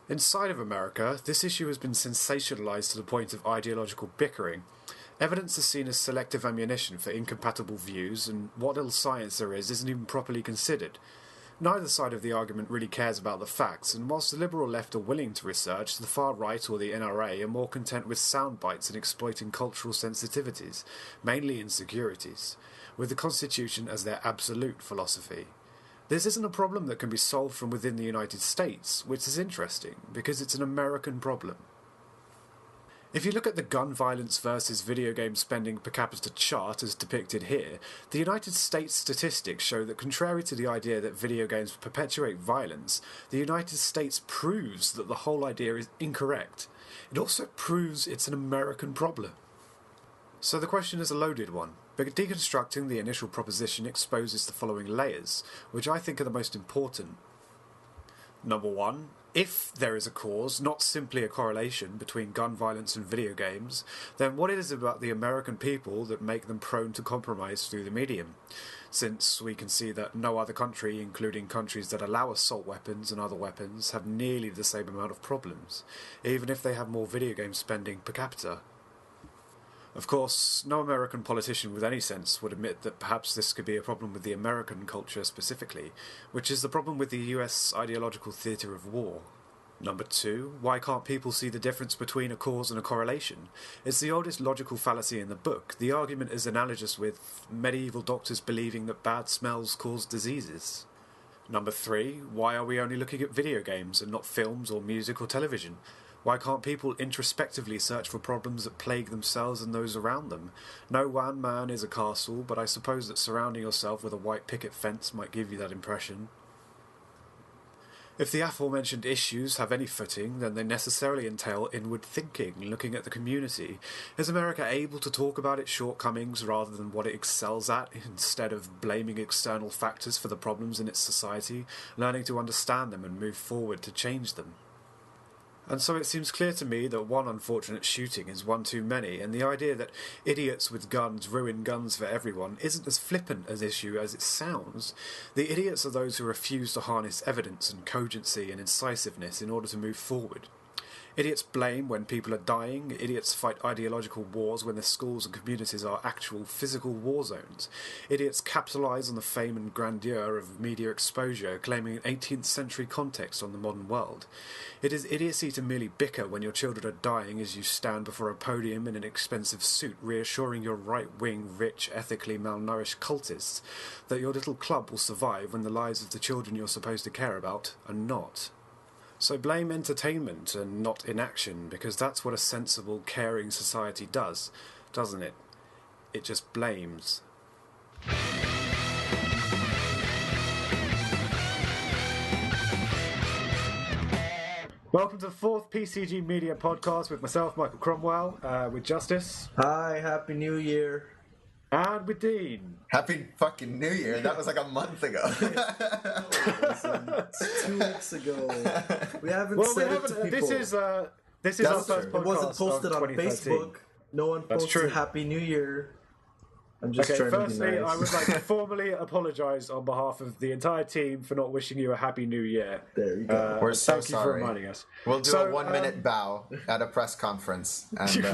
Inside of America, this issue has been sensationalized to the point of ideological bickering. Evidence is seen as selective ammunition for incompatible views, and what little science there is isn't even properly considered. Neither side of the argument really cares about the facts, and whilst the liberal left are willing to research, the far right or the NRA are more content with sound bites and exploiting cultural sensitivities, mainly insecurities, with the Constitution as their absolute philosophy. This isn't a problem that can be solved from within the United States, which is interesting, because it's an American problem. If you look at the gun violence versus video game spending per capita chart as depicted here, the United States statistics show that contrary to the idea that video games perpetuate violence, the United States proves that the whole idea is incorrect. It also proves it's an American problem. So the question is a loaded one, but deconstructing the initial proposition exposes the following layers, which I think are the most important. Number one, if there is a cause, not simply a correlation between gun violence and video games, then what is it about the American people that make them prone to compromise through the medium? Since we can see that no other country, including countries that allow assault weapons and other weapons, have nearly the same amount of problems, even if they have more video game spending per capita. Of course, no American politician with any sense would admit that perhaps this could be a problem with the American culture specifically, which is the problem with the US ideological theatre of war. Number two, why can't people see the difference between a cause and a correlation? It's the oldest logical fallacy in the book. The argument is analogous with medieval doctors believing that bad smells cause diseases. Number three, why are we only looking at video games and not films or music or television? Why can't people introspectively search for problems that plague themselves and those around them? No one man is a castle, but I suppose that surrounding yourself with a white picket fence might give you that impression. If the aforementioned issues have any footing, then they necessarily entail inward thinking, looking at the community. Is America able to talk about its shortcomings rather than what it excels at, instead of blaming external factors for the problems in its society, learning to understand them and move forward to change them? And so it seems clear to me that one unfortunate shooting is one too many, and the idea that idiots with guns ruin guns for everyone isn't as flippant an issue as it sounds. The idiots are those who refuse to harness evidence and cogency and incisiveness in order to move forward. Idiots blame when people are dying. Idiots fight ideological wars when their schools and communities are actual physical war zones. Idiots capitalise on the fame and grandeur of media exposure, claiming an 18th century context on the modern world. It is idiocy to merely bicker when your children are dying as you stand before a podium in an expensive suit, reassuring your right-wing, rich, ethically malnourished cultists that your little club will survive when the lives of the children you're supposed to care about are not. So blame entertainment and not inaction, because that's what a sensible, caring society does, doesn't it? It just blames. Welcome to the fourth PCGMedia podcast with myself, Michael Cromwell, with Justice. Hi, Happy New Year. And with Dean. Happy fucking New Year. That was like a month ago. It's 2 weeks ago. We haven't said it to people. This is our first podcast. It wasn't posted on Facebook. No one posted Happy New Year. I'm just trying firstly, to be nice. I would like to formally apologise on behalf of the entire team for not wishing you a Happy New Year. There you go. We're so thank you for reminding us. We'll do a 1 minute bow at a press conference. And,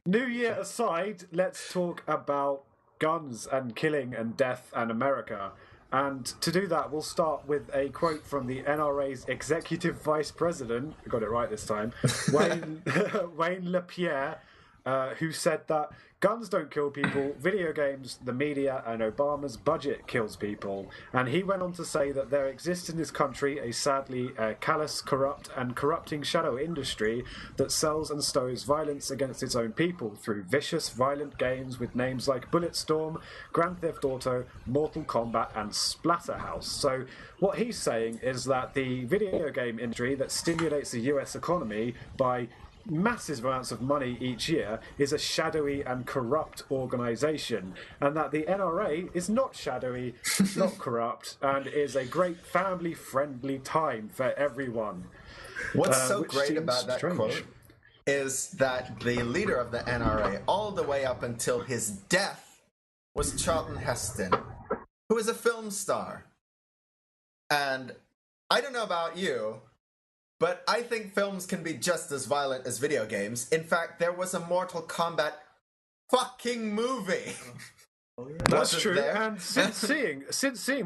New Year aside, let's talk about guns and killing and death and America. And to do that, we'll start with a quote from the NRA's Executive Vice President, I got it right this time, Wayne LaPierre, who said that guns don't kill people, video games, the media, and Obama's budget kills people. And he went on to say that there exists in this country a sadly callous, corrupt, and corrupting shadow industry that sells and stows violence against its own people through vicious, violent games with names like Bulletstorm, Grand Theft Auto, Mortal Kombat, and Splatterhouse. So what he's saying is that the video game industry that stimulates the US economy by massive amounts of money each year is a shadowy and corrupt organisation, and that the NRA is not shadowy, not corrupt, and is a great family-friendly time for everyone. What's so great about that quote is that the leader of the NRA, all the way up until his death, was Charlton Heston, who is a film star. And I don't know about you, but I think films can be just as violent as video games. In fact, there was a Mortal Kombat fucking movie. Oh, yeah. That's true. There? And since seeing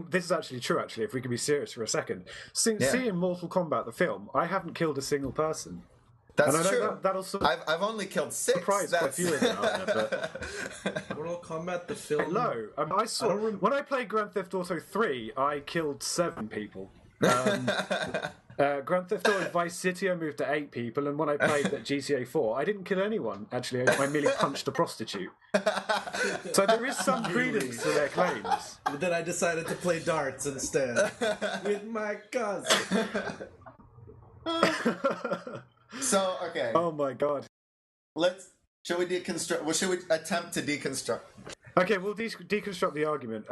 this is actually true. Actually, if we can be serious for a second, since seeing Mortal Kombat the film, I haven't killed a single person. That's true. I've only killed 6. Surprised quite a few of them out there, but... Mortal Kombat the film. No, I saw when I played Grand Theft Auto 3, I killed 7 people. Grand Theft Auto Vice City, I moved to 8 people, and when I played at GTA 4, I didn't kill anyone. Actually, I merely punched a prostitute. So there is some credence to their claims. But then I decided to play darts instead with my cousin. So okay. Oh my god. Shall we deconstruct? Well, shall we attempt to deconstruct? Okay, we'll deconstruct the argument.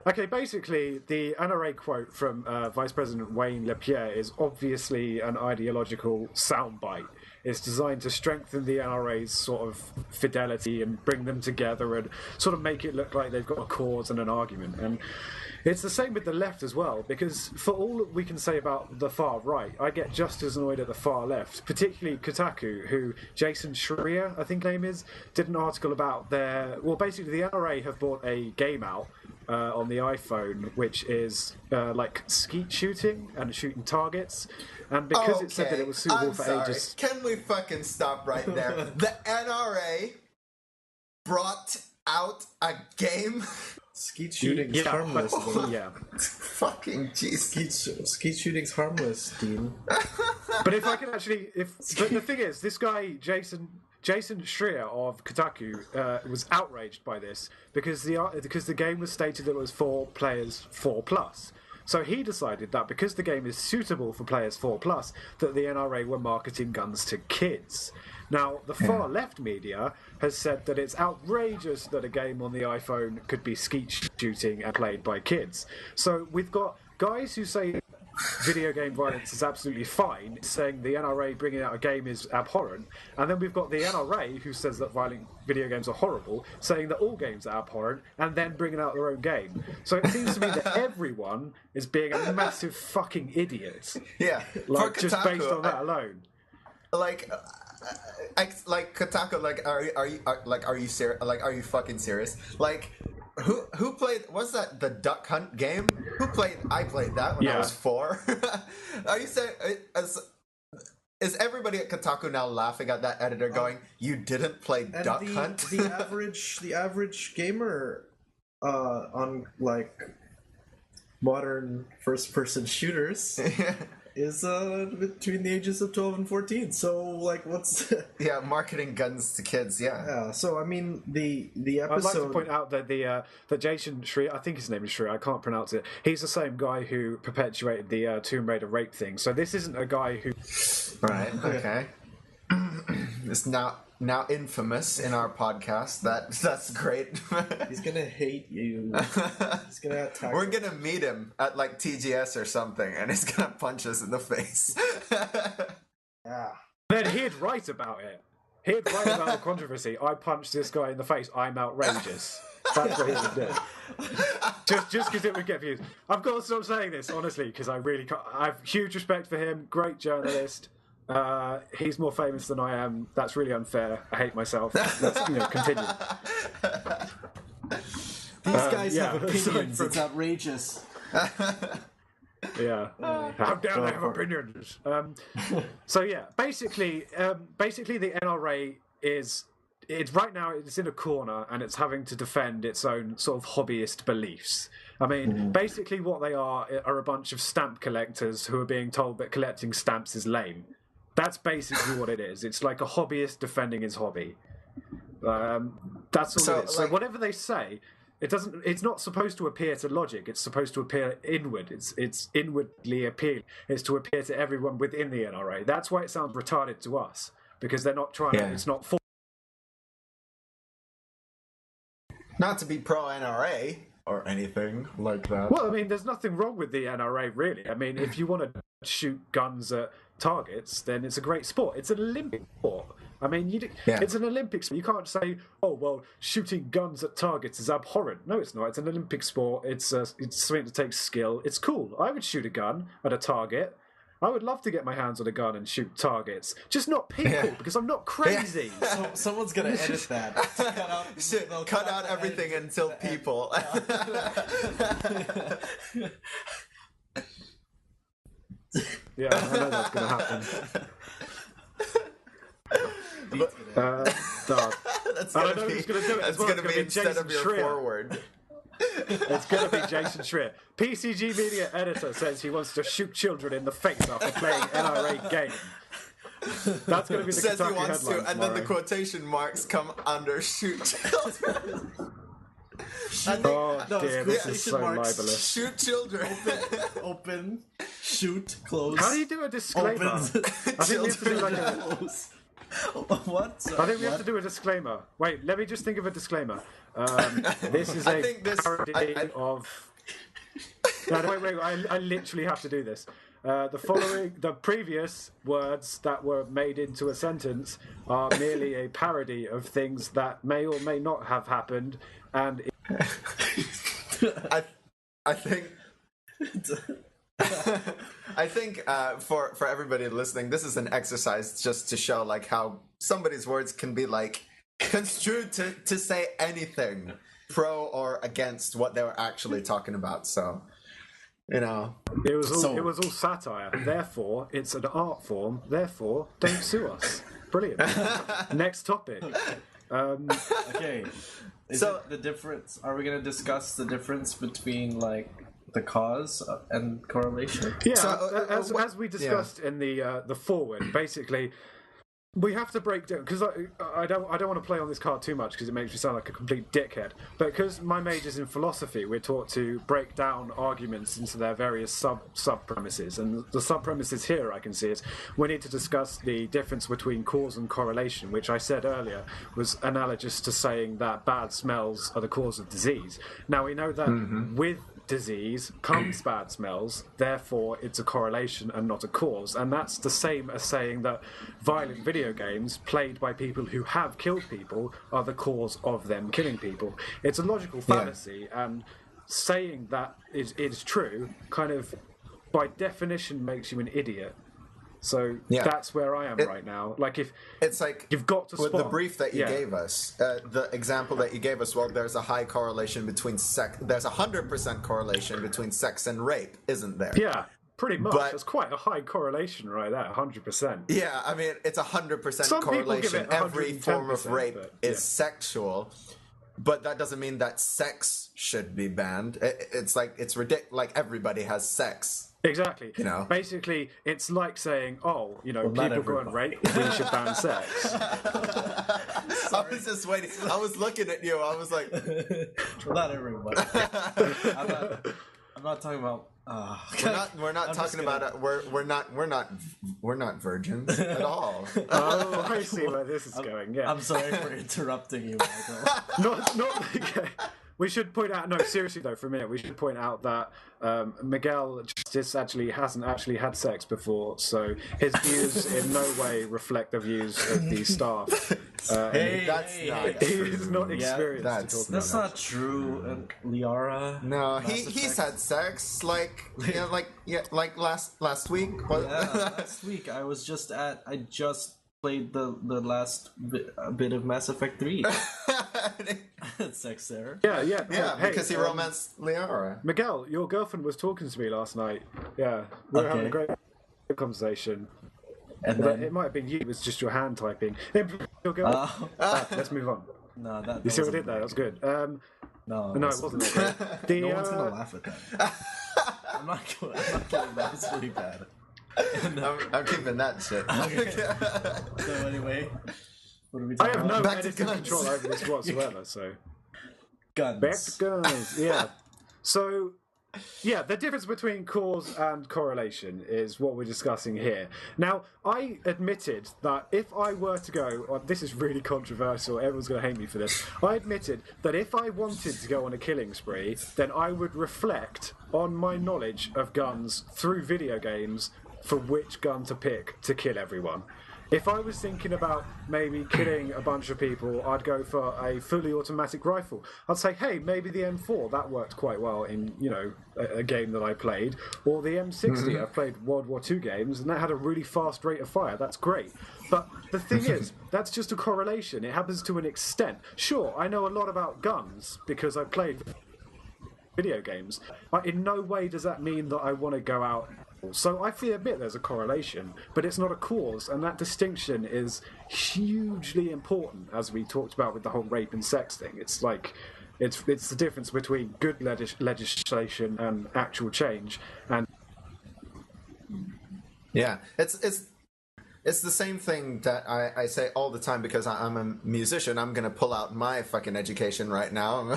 Okay, basically, the NRA quote from Vice President Wayne LaPierre is obviously an ideological soundbite. It's designed to strengthen the NRA's sort of fidelity and bring them together and sort of make it look like they've got a cause and an argument. And it's the same with the left as well, because for all that we can say about the far right, I get just as annoyed at the far left, particularly Kotaku, who Jason Schreier, I think name is, did an article about basically the NRA have brought a game out on the iPhone, which is like skeet shooting and shooting targets. And because it said that it was suitable for ages... Can we fucking stop right there? The NRA brought out a game... Skeet shooting's harmless. Yeah. Fucking jeez. Skeet shooting's harmless, Dean. But if I can actually... But the thing is, this guy, Jason Schreier of Kotaku was outraged by this because the game was stated that it was for players 4+. So he decided that because the game is suitable for players 4+, that the NRA were marketing guns to kids. Now, the far left media has said that it's outrageous that a game on the iPhone could be skeet shooting and played by kids. So we've got guys who say video game violence is absolutely fine, saying the NRA bringing out a game is abhorrent, and then we've got the NRA who says that violent video games are horrible, saying that all games are abhorrent, and then bringing out their own game. So it seems to me that everyone is being a massive fucking idiot. Yeah, like just Kotaku, based on that alone. Like Kotaku, are you serious? Like, are you fucking serious? Like, who played? Was that the Duck Hunt game? I played that when I was 4. Are you saying? Is everybody at Kotaku now laughing at that editor, going, "You didn't play Duck Hunt"? the average gamer on like modern first-person shooters is between the ages of 12 and 14. So like, what's marketing guns to kids? Yeah. So I mean, the episode. I'd like to point out that that Jason Schreier, I think his name is Schreier, I can't pronounce it. He's the same guy who perpetuated the Tomb Raider rape thing. So this isn't a guy who. Right. Okay. It's now infamous in our podcast. That's great. He's gonna hate you. He's gonna attack. We're gonna meet him at like TGS or something, and he's gonna punch us in the face. Yeah. Then he'd write about it. He'd write about the controversy. I punched this guy in the face. I'm outrageous. That's what he would do. Just because it would get views. I've got to stop saying this, honestly, because I really can't. I have huge respect for him. Great journalist. He's more famous than I am. That's really unfair. I hate myself. Let's continue. These guys have opinions. It's outrageous. Yeah. How dare they have opinions? So yeah, basically the NRA is right now it's in a corner and it's having to defend its own sort of hobbyist beliefs. I mean, basically what they are a bunch of stamp collectors who are being told that collecting stamps is lame. That's basically what it is. It's like a hobbyist defending his hobby. That's all it is. So whatever they say, it's not supposed to appear to logic. It's supposed to appear inward. It's inwardly appealing. It's to appear to everyone within the NRA. That's why it sounds retarded to us, because they're not trying. It's not for. Not to be pro NRA or anything like that. Well, I mean, there's nothing wrong with the NRA, really. I mean, if you want to shoot guns at targets, then it's a great sport. It's an Olympic sport. I mean, it's an Olympic sport. You can't say, oh, well, shooting guns at targets is abhorrent. No, it's not. It's an Olympic sport. It's something that takes skill. It's cool. I would shoot a gun at a target. I would love to get my hands on a gun and shoot targets. Just not people, because I'm not crazy. So, someone's going to edit that. Cut out everything until people. Yeah, I know that's going to happen. That's going to be, gonna be instead of your foreword. It's going to be Jason Schreier. PCGmedia editor says he wants to shoot children in the face after playing NRA game. That's going to be the says Kentucky he wants headline to, and then the quotation marks come under shoot children. This is so libelous. Shoot children. Open, shoot, close. How do you do a disclaimer? I think we have to do like a... What? I think we have to do a disclaimer. Wait, let me just think of a disclaimer. This is a parody of... No, wait, I literally have to do this. The previous words that were made into a sentence are merely a parody of things that may or may not have happened, and I think I think for everybody listening, this is an exercise just to show like how somebody's words can be like construed to say anything pro or against what they were actually talking about. So, you know, it was all satire. Therefore, it's an art form. Therefore, don't sue us. Brilliant. Next topic. Okay. So the difference? Are we going to discuss the difference between like the cause and correlation? Yeah. So, as we discussed in the foreword, basically, we have to break down, because I don't want to play on this card too much because it makes me sound like a complete dickhead. But because my major's in philosophy, we're taught to break down arguments into their various sub premises, and the sub premises here I can see is we need to discuss the difference between cause and correlation, which I said earlier was analogous to saying that bad smells are the cause of disease. Now we know that with disease comes bad smells, therefore it's a correlation and not a cause, and that's the same as saying that violent video games played by people who have killed people are the cause of them killing people. It's a logical fallacy, and saying that is true kind of by definition makes you an idiot. So that's where I am right now. Like, if it's like you've got to with the brief that you gave us, the example that you gave us, well, there's a high correlation between sex. There's 100% correlation between sex and rape, isn't there? Yeah, pretty much. That's quite a high correlation right there, 100%. Yeah, I mean, it's 100% correlation. Every form of rape is sexual. But that doesn't mean that sex should be banned. It's like, it's ridiculous. Like, everybody has sex. Exactly. You know? Basically, it's like saying, people go and rape, we should ban sex. I was just waiting. I was looking at you. I was like... Not everybody. I'm not talking about... We're not talking about it. We're not virgins at all. Oh, I see where this is going. Yeah. I'm sorry for interrupting you, Michael. not okay. We should point out, no, seriously though, for a minute, we should point out that Miguel Justice hasn't actually had sex before, so his views in no way reflect the views of the staff. He's not experienced. That's not true, Liara. No, he's had sex like last week. Last week I just played the last bit of Mass Effect 3. Sex there. Yeah. Because he romanced Liara. Miguel, your girlfriend was talking to me last night. Yeah, we were having a great conversation. And then, it might have been you. It was just your hand typing. Your girl. Let's move on. No, that you see what I did there? That was good. No, it wasn't. No one's gonna laugh at that. I'm not kidding. That was really bad. I'm keeping that shit. Okay. So anyway, what are we talking about? I have no editing control over this whatsoever. So guns. Back to guns. Yeah. So the difference between cause and correlation is what we're discussing here. Now, I admitted that if I were to go, this is really controversial, everyone's going to hate me for this. I admitted that if I wanted to go on a killing spree, then I would reflect on my knowledge of guns through video games for which gun to pick to kill everyone. If I was thinking about maybe killing a bunch of people, I'd go for a fully automatic rifle. I'd say, hey, maybe the M4, that worked quite well in, a game that I played. Or the M60, I've played World War II games, and that had a really fast rate of fire. That's great. But the thing is, that's just a correlation. It happens to an extent. Sure, I know a lot about guns because I played video games. But in no way does that mean that I want to go out. So I fully admit there's a correlation, but it's not a cause, and that distinction is hugely important, as we talked about with the whole rape and sex thing. It's like, it's the difference between good legislation and actual change. And yeah, it's the same thing that I say all the time because I'm a musician. I'm gonna pull out my fucking education right now.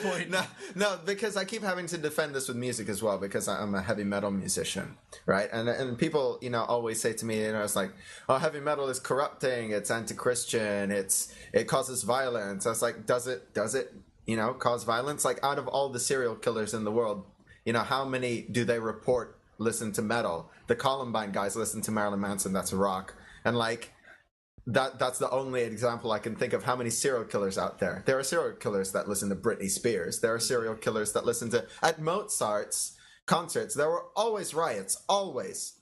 Point. No, because I keep having to defend this with music as well because I'm a heavy metal musician, right? And people, always say to me, it's like, oh, heavy metal is corrupting, it's anti-Christian, it causes violence. I was like, does it, cause violence? Like, out of all the serial killers in the world, how many do they report listen to metal? The Columbine guys listen to Marilyn Manson, that's rock. And like, that's the only example I can think of how many serial killers out there. There are serial killers that listen to Britney Spears. There are serial killers that listen to... At Mozart's concerts, there were always riots. Always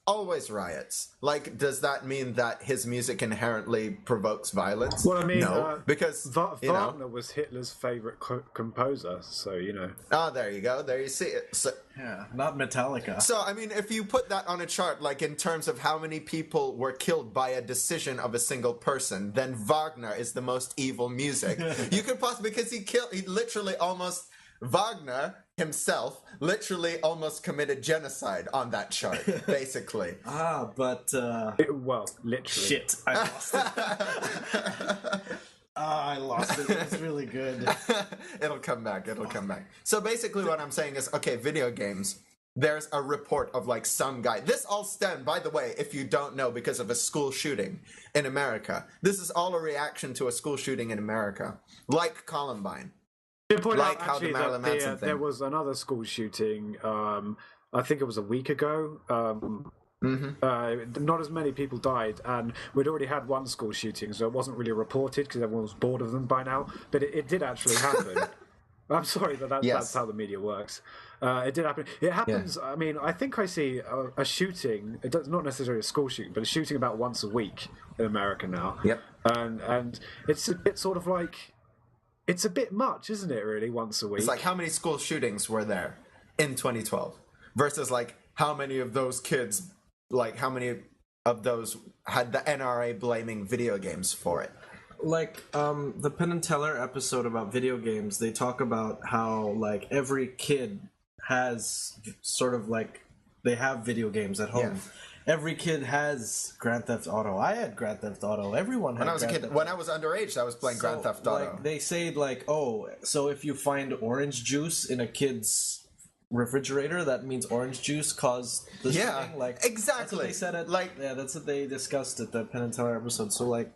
riots. Like, does that mean that his music inherently provokes violence? Well, I mean, no, because Wagner was Hitler's favorite composer, so Oh, there you go. There you see it. So, yeah, not Metallica. So, I mean, if you put that on a chart, like in terms of how many people were killed by a decision of a single person, then Wagner is the most evil music. You could possibly, because he literally almost... Wagner himself literally almost committed genocide on that chart, basically. But... literally. Shit, I lost it. I lost it. It was really good. It'll come back. So basically what I'm saying is, okay, video games, there's a report of like some guy. This all stemmed, by the way, if you don't know, because of a school shooting in America. This is all a reaction to a school shooting in America, like Columbine. To point like out, how actually, the Marilyn Manson thing. there was another school shooting. I think it was a week ago. Not as many people died, and we'd already had one school shooting, so it wasn't really reported because everyone was bored of them by now. But it did actually happen. I'm sorry, but that's how the media works. It did happen. It happens. Yeah. I mean, I think I see a shooting. It's not necessarily a school shooting, but a shooting about once a week in America now. Yep. And it's a bit sort of like. It's a bit much, isn't it, really, once a week? It's like, how many school shootings were there in 2012? Versus, like, how many of those kids, like, how many of those had the NRA blaming video games for it? Like, the Penn and Teller episode about video games, they talk about how, like, every kid has sort of, like, they have video games at home. Yeah. Every kid has Grand Theft Auto. I had Grand Theft Auto. Everyone had. When I was a kid, when I was underage, I was playing Grand Theft Auto. Like, they say, like, oh, so if you find orange juice in a kid's refrigerator, that means orange juice caused the shooting. Like, exactly. That's what they said at. Like, yeah, that's what they discussed at the Penn and Teller episode. So, like,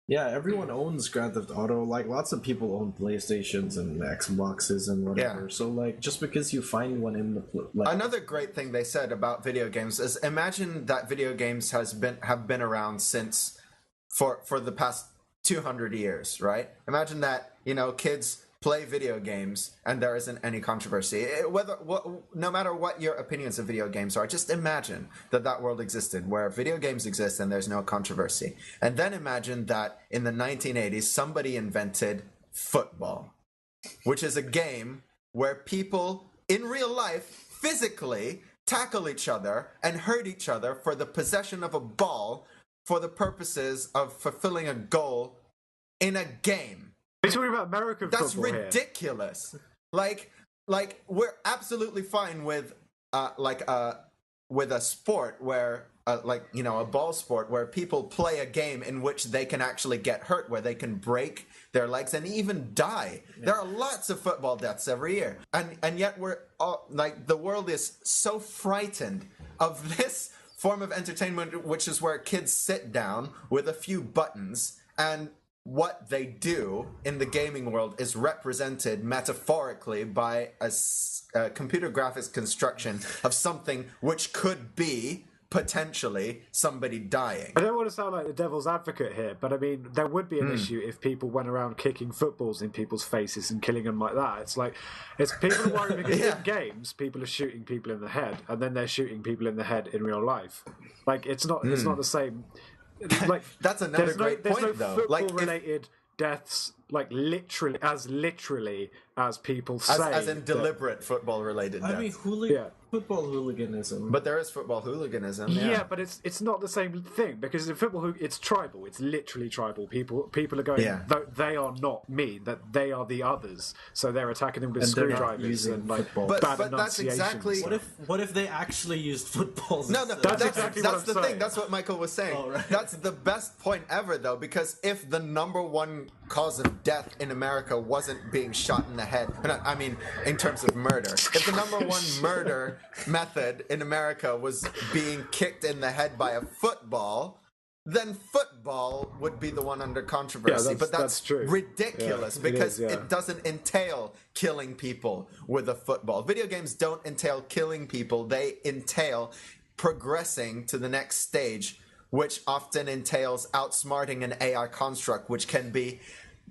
yeah, everyone owns Grand Theft Auto. Like, lots of people own PlayStations and Xboxes and whatever. Yeah. So, like, just because you find one in the... Like, another great thing they said about video games is, imagine that video games have been around since... For the past 200 years, right? Imagine that, kids play video games and there isn't any controversy. No matter what your opinions of video games are, just imagine that world existed where video games exist and there's no controversy. And then imagine that in the 1980s somebody invented football, which is a game where people in real life physically tackle each other and hurt each other for the possession of a ball for the purposes of fulfilling a goal in a game. Are you talking about American football? That's ridiculous. Here? Like we're absolutely fine with a sport where a ball sport where people play a game in which they can actually get hurt, where they can break their legs and even die. Yeah. There are lots of football deaths every year, and yet we're all, like, the world is so frightened of this form of entertainment, which is where kids sit down with a few buttons, and what they do in the gaming world is represented metaphorically by a computer graphics construction of something which could be potentially somebody dying. I don't want to sound like the devil's advocate here, but I mean, there would be an issue if people went around kicking footballs in people's faces and killing them like that. It's people are worried because in games, people are shooting people in the head, and then they're shooting people in the head in real life. Like, it's not the same. Like, that's another great point, there's no though. Like, football-related deaths, like literally as people say, as in deliberate football-related deaths. I mean, football hooliganism. But there is football hooliganism. Yeah, but it's not the same thing, because in football it's tribal. It's literally tribal. People are going. They are not me. That they are the others. So they're attacking them with screwdrivers and like bad but that's exactly. What if they actually used footballs? No, that's exactly what I'm the saying. thing. That's what Michael was saying. Oh, right. That's the best point ever, though, because if the number one cause of death in America wasn't being shot in the head, I mean, in terms of murder, if the number one murder method in America was being kicked in the head by a football, then football would be the one under controversy. But that's true. Ridiculous, because it doesn't entail killing people with a football. Video games don't entail killing people. They entail progressing to the next stage, which often entails outsmarting an AI construct, which can be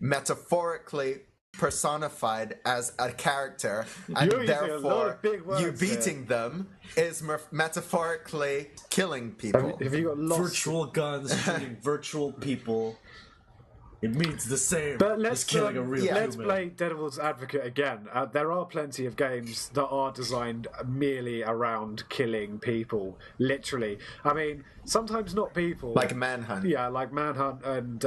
metaphorically personified as a character, and therefore you beating them is metaphorically killing people. Have you got virtual guns shooting virtual people? It means the same. But as killing a real let's human. play devil's advocate again. There are plenty of games that are designed merely around killing people, literally. I mean, sometimes not people. Like Manhunt. Yeah, like Manhunt and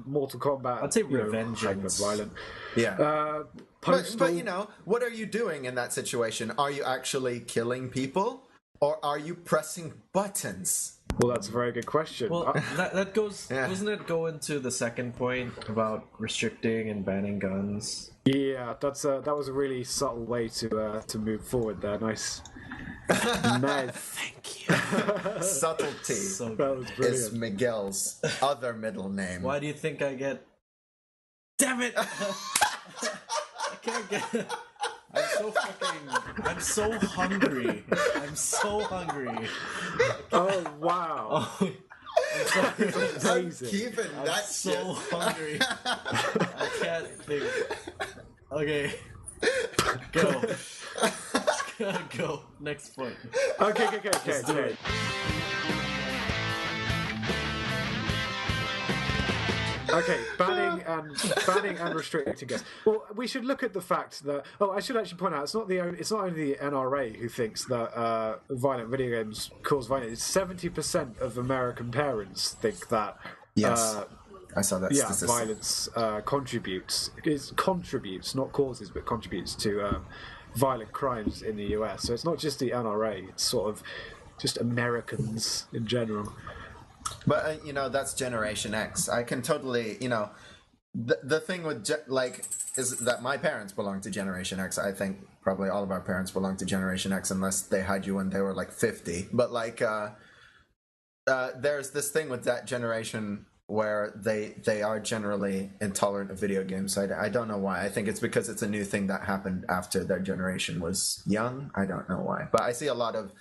Mortal Kombat. I'd say Revengeance. Violent. Yeah. Postal. But you know, what are you doing in that situation? Are you actually killing people, or are you pressing buttons? Well, that's a very good question. Well, that goes. Doesn't it go into the second point about restricting and banning guns? Yeah, that was a really subtle way to move forward there. Nice. Nice. Thank you. Subtlety That was brilliant. is Miguel's other middle name. Why do you think I get? Damn it! I can't get. I'm so hungry. I'm so hungry. Oh wow! Oh, I'm sorry. Amazing. Keeping I'm that so shit. hungry. I can't think. Okay. Go. Go. Next point. Okay. Okay, banning and restricting guests. Well, we should look at the fact that. Oh, I should actually point out it's not only the NRA who thinks that violent video games cause violence. 70% of American parents think that. Yes, I saw that. Yeah, statistic. violence contributes, not causes, but contributes to violent crimes in the US. So it's not just the NRA; it's sort of just Americans in general. But you know, that's Generation X. I can totally, you know, the thing with is that my parents belong to Generation X. I think probably all of our parents belong to Generation X, unless they had you when they were like 50. But like, there's this thing with that generation where they are generally intolerant of video games. I don't know why. I think it's because it's a new thing that happened after their generation was young. I don't know why, but I see a lot of.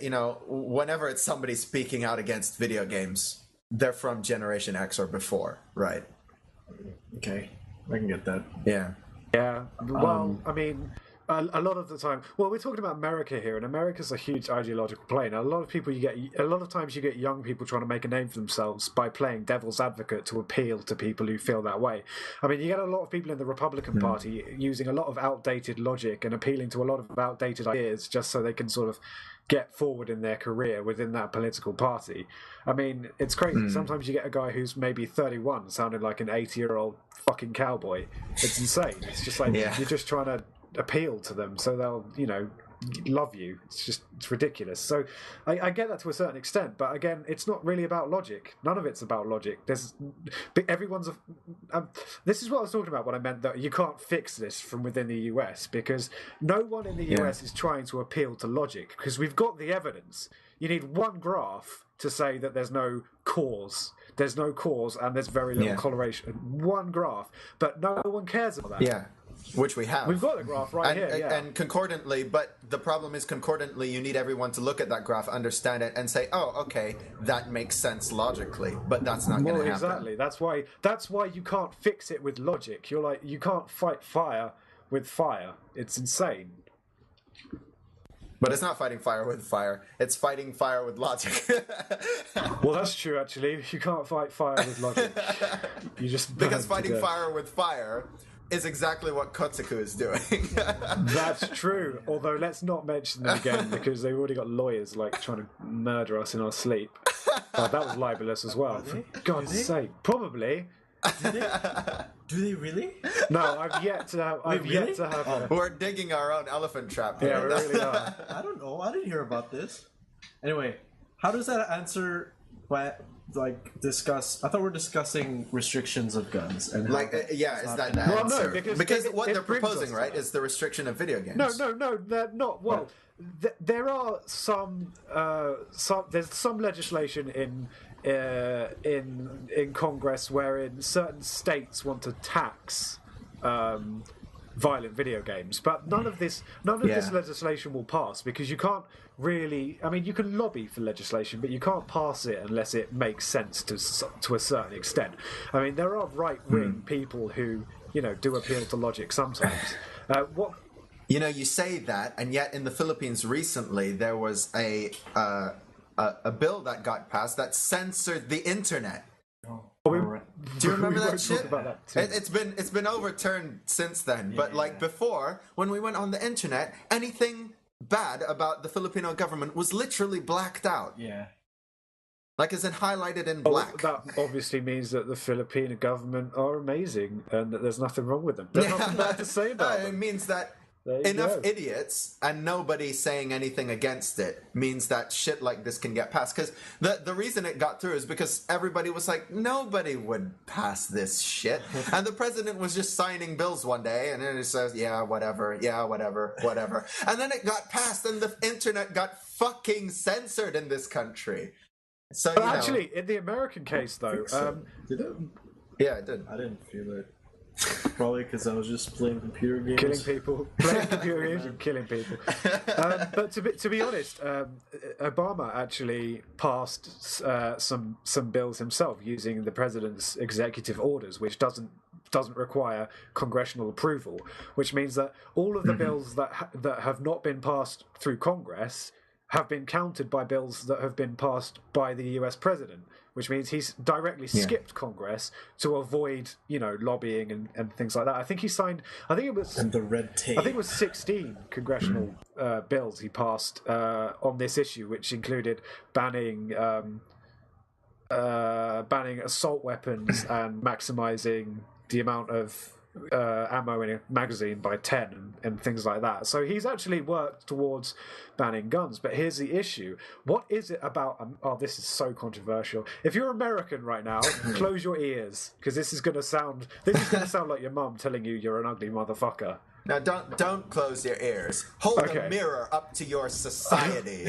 You know, whenever it's somebody speaking out against video games, they're from Generation X or before, right? Okay, I can get that. Yeah. Yeah. Well, I mean, a lot of the time. Well, we're talking about America here, and America's a huge ideological play. Now, a lot of times you get young people trying to make a name for themselves by playing devil's advocate to appeal to people who feel that way. I mean, you get a lot of people in the Republican Party using a lot of outdated logic and appealing to a lot of outdated ideas just so they can sort of get forward in their career within that political party. I mean, it's crazy. Sometimes you get a guy who's maybe 31 sounding like an 80-year-old fucking cowboy. It's insane. It's just like you're just trying to appeal to them so they'll, you know, love you. It's ridiculous. So I get that to a certain extent, but again, it's not really about logic. None of it's about logic. This is what I was talking about when I meant that you can't fix this from within the US, because no one in the US is trying to appeal to logic, because we've got the evidence. You need one graph to say that there's no cause. There's no cause and there's very little correlation. One graph, but no one cares about that. Yeah. which we have. We've got the graph right here, yeah. And concordantly, but the problem is concordantly, you need everyone to look at that graph, understand it, and say, oh, okay, that makes sense logically, but that's not going to happen. Exactly. That's why you can't fix it with logic. You're like, you can't fight fire with fire. It's insane. But it's not fighting fire with fire. It's fighting fire with logic. Well, that's true, actually. You can't fight fire with logic. You just because fighting fire with fire is exactly what Kotsuku is doing. That's true. Although, let's not mention them again, because they've already got lawyers, like, trying to murder us in our sleep. That was libelous as well. For God's sake. Probably. Do they really? No, I've yet to have. We're digging our own elephant trap here. Yeah, we really are. I don't know. I didn't hear about this. Anyway, how does that answer? Discuss. I thought we're discussing restrictions of guns and is that the well, answer? No, because what they're proposing, right, is the restriction of video games. No, they're not. Well, there are some. There's some legislation in Congress wherein certain states want to tax violent video games, but none of this legislation will pass because you can't really. I mean, you can lobby for legislation, but you can't pass it unless it makes sense to a certain extent. I mean, there are right-wing people who do appeal to logic sometimes. You say that, and yet in the Philippines recently there was a bill that got passed that censored the internet. Do you remember that shit? It's been overturned since then. But before, when we went on the internet, anything bad about the Filipino government was literally blacked out. Yeah. Like, as in highlighted in black. That obviously means that the Filipino government are amazing and that there's nothing wrong with them. There's nothing bad to say about them. It means that enough idiots and nobody saying anything against it means that shit like this can get passed. Because the reason it got through is because everybody was like, nobody would pass this shit. And the president was just signing bills one day and then it says, whatever. And then it got passed and the internet got fucking censored in this country. So, actually, in the American case, though... Did it? Yeah, it did. I didn't feel it. Probably because I was just playing computer games. Killing people. Playing computer games and killing people. But to be honest, Obama actually passed some bills himself using the president's executive orders, which doesn't require congressional approval, which means that all of the bills that have not been passed through Congress have been counted by bills that have been passed by the US president, which means he's directly skipped Congress to avoid, lobbying and things like that. I think he signed, and the red tape. I think it was 16 congressional bills he passed on this issue, which included banning assault weapons and maximizing the amount of ammo in a magazine by 10 and things like that. So he's actually worked towards banning guns. But here's the issue. What is it about... this is so controversial. If you're American right now, close your ears, because this is going to sound like your mum telling you you're an ugly motherfucker. Now, don't close your ears. Hold a mirror up to your society.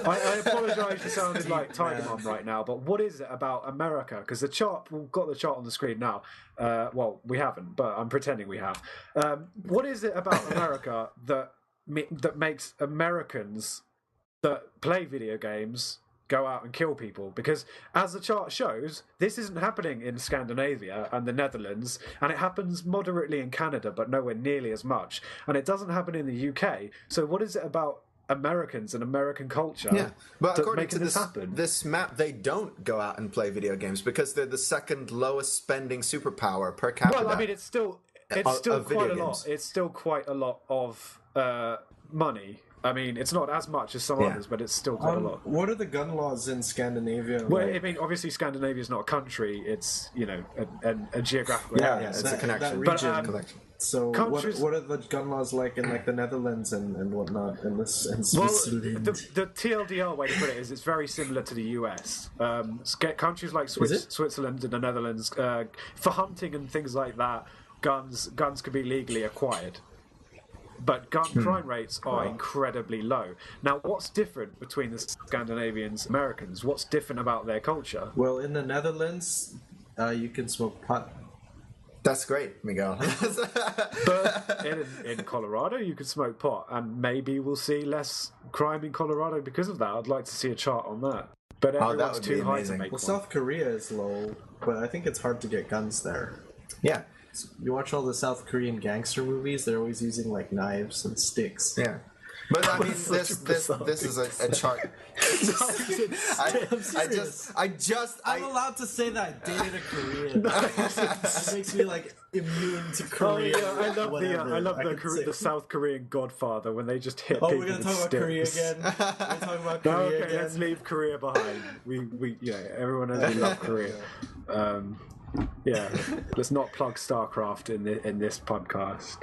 I apologise for sounding like Tiger Mum right now, but what is it about America? Because we've got the chart on the screen now. Well, we haven't, but I'm pretending we have. What is it about America that makes Americans that play video games go out and kill people? Because as the chart shows, this isn't happening in Scandinavia and the Netherlands, and it happens moderately in Canada, but nowhere nearly as much, and it doesn't happen in the UK. So what is it about Americans and American culture but according to happen? This map, they don't go out and play video games because they're the second lowest spending superpower per capita. Well, I mean, it's still quite a lot. It's still quite a lot of money. I mean, it's not as much as some others, but it's still quite a lot. What are the gun laws in Scandinavia? Well, I mean, obviously Scandinavia is not a country; it's a geographical area. It's a connection. Collection. So, what are the gun laws like in the Netherlands and whatnot and Switzerland? The TLDR way to put it is it's very similar to the US. Countries like Switzerland and the Netherlands, for hunting and things like that, guns can be legally acquired. But gun crime rates are incredibly low. Now, what's different between the Scandinavians and Americans? What's different about their culture? Well, in the Netherlands, you can smoke pot. That's great, Miguel. But in Colorado, you could smoke pot, and maybe we'll see less crime in Colorado because of that. I'd like to see a chart on that. But everyone's too high to make Well, one. South Korea is low, but I think it's hard to get guns there. Yeah. You watch all the South Korean gangster movies, they're always using like knives and sticks. Yeah. But I mean, this is a chart. I'm allowed to say that I dated a Korean. It makes me like immune to Korea. Oh, yeah, I love the South Korean Godfather when they just hit people we're gonna with talk about sticks. Korea again. We're talking about Korea again. Let's leave Korea behind. Everyone knows we love Korea. Let's not plug StarCraft in this podcast.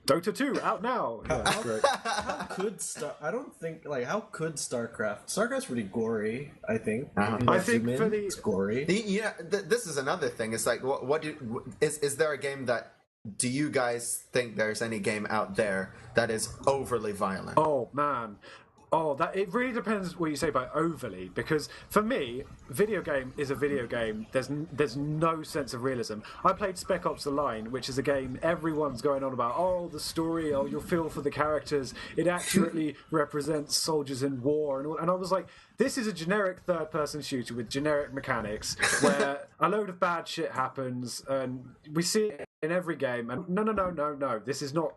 Dota 2 out now. Yeah, great. How could StarCraft? StarCraft's pretty gory, I think. I think it's gory. This is another thing. It's like, is there a game that? Do you guys think there's any game out there that is overly violent? Oh man. Oh, it really depends what you say by overly, because for me, video game is a video game. There's no sense of realism. I played Spec Ops: The Line, which is a game everyone's going on about. Oh, the story. Oh, you'll feel for the characters. It accurately represents soldiers in war, and I was like, this is a generic third-person shooter with generic mechanics where a load of bad shit happens, and we see it in every game. And no, this is not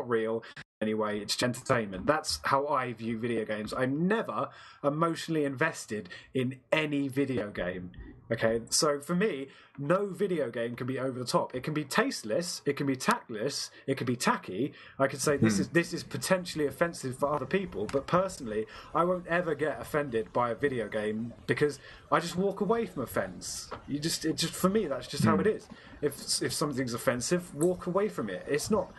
real. Anyway, it's entertainment. That's how I view video games. I'm never emotionally invested in any video game. Okay, so for me, no video game can be over the top. It can be tasteless, it can be tactless, it can be tacky. I could say this is potentially offensive for other people, but personally, I won't ever get offended by a video game because I just walk away from offense. For me, that's just how it is. If something's offensive, walk away from it. It's not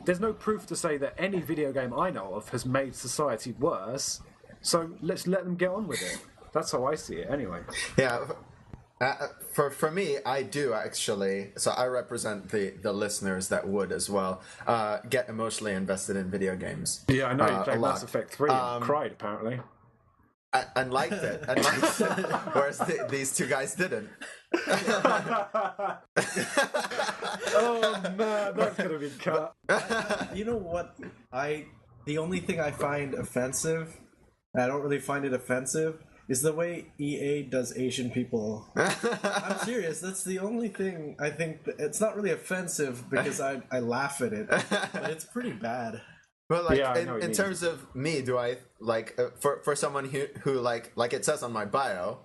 there's no proof to say that any video game I know of has made society worse. So let's let them get on with it. That's how I see it, anyway. Yeah. For me, I do actually. So I represent the listeners that would as well get emotionally invested in video games. Yeah, I know you played Mass Effect 3 and cried apparently. And liked it, whereas these two guys didn't. Oh man, that's gonna be cut. You know what? The only thing I find offensive, I don't really find it offensive, is the way EA does Asian people. I'm serious. That's the only thing I think. It's not really offensive because I laugh at it, but it's pretty bad. Well, in terms of me, do I for someone who like it says on my bio,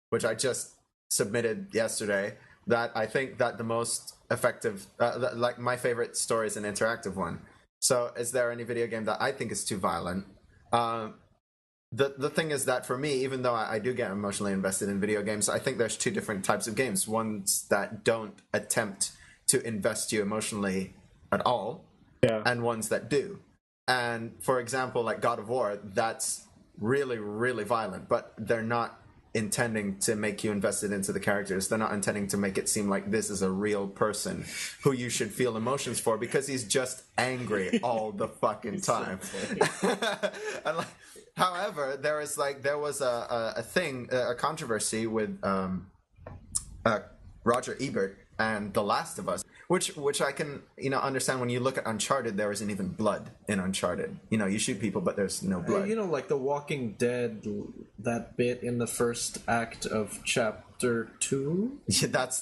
which I just submitted yesterday, that I think that the most effective, like my favorite story is an interactive one. So, is there any video game that I think is too violent? The thing is that for me, even though I do get emotionally invested in video games, I think there's two different types of games. Ones that don't attempt to invest you emotionally at all, and ones that do. And for example, like God of War, that's really, really violent, but they're not intending to make you invested into the characters. They're not intending to make it seem like this is a real person who you should feel emotions for because he's just angry all the fucking time. And however, there was a controversy with Roger Ebert and The Last of Us, which I can understand. When you look at Uncharted, there isn't even blood in Uncharted. You shoot people, but there's no blood. Like The Walking Dead, that bit in the first act of Chapter 2. Yeah, that's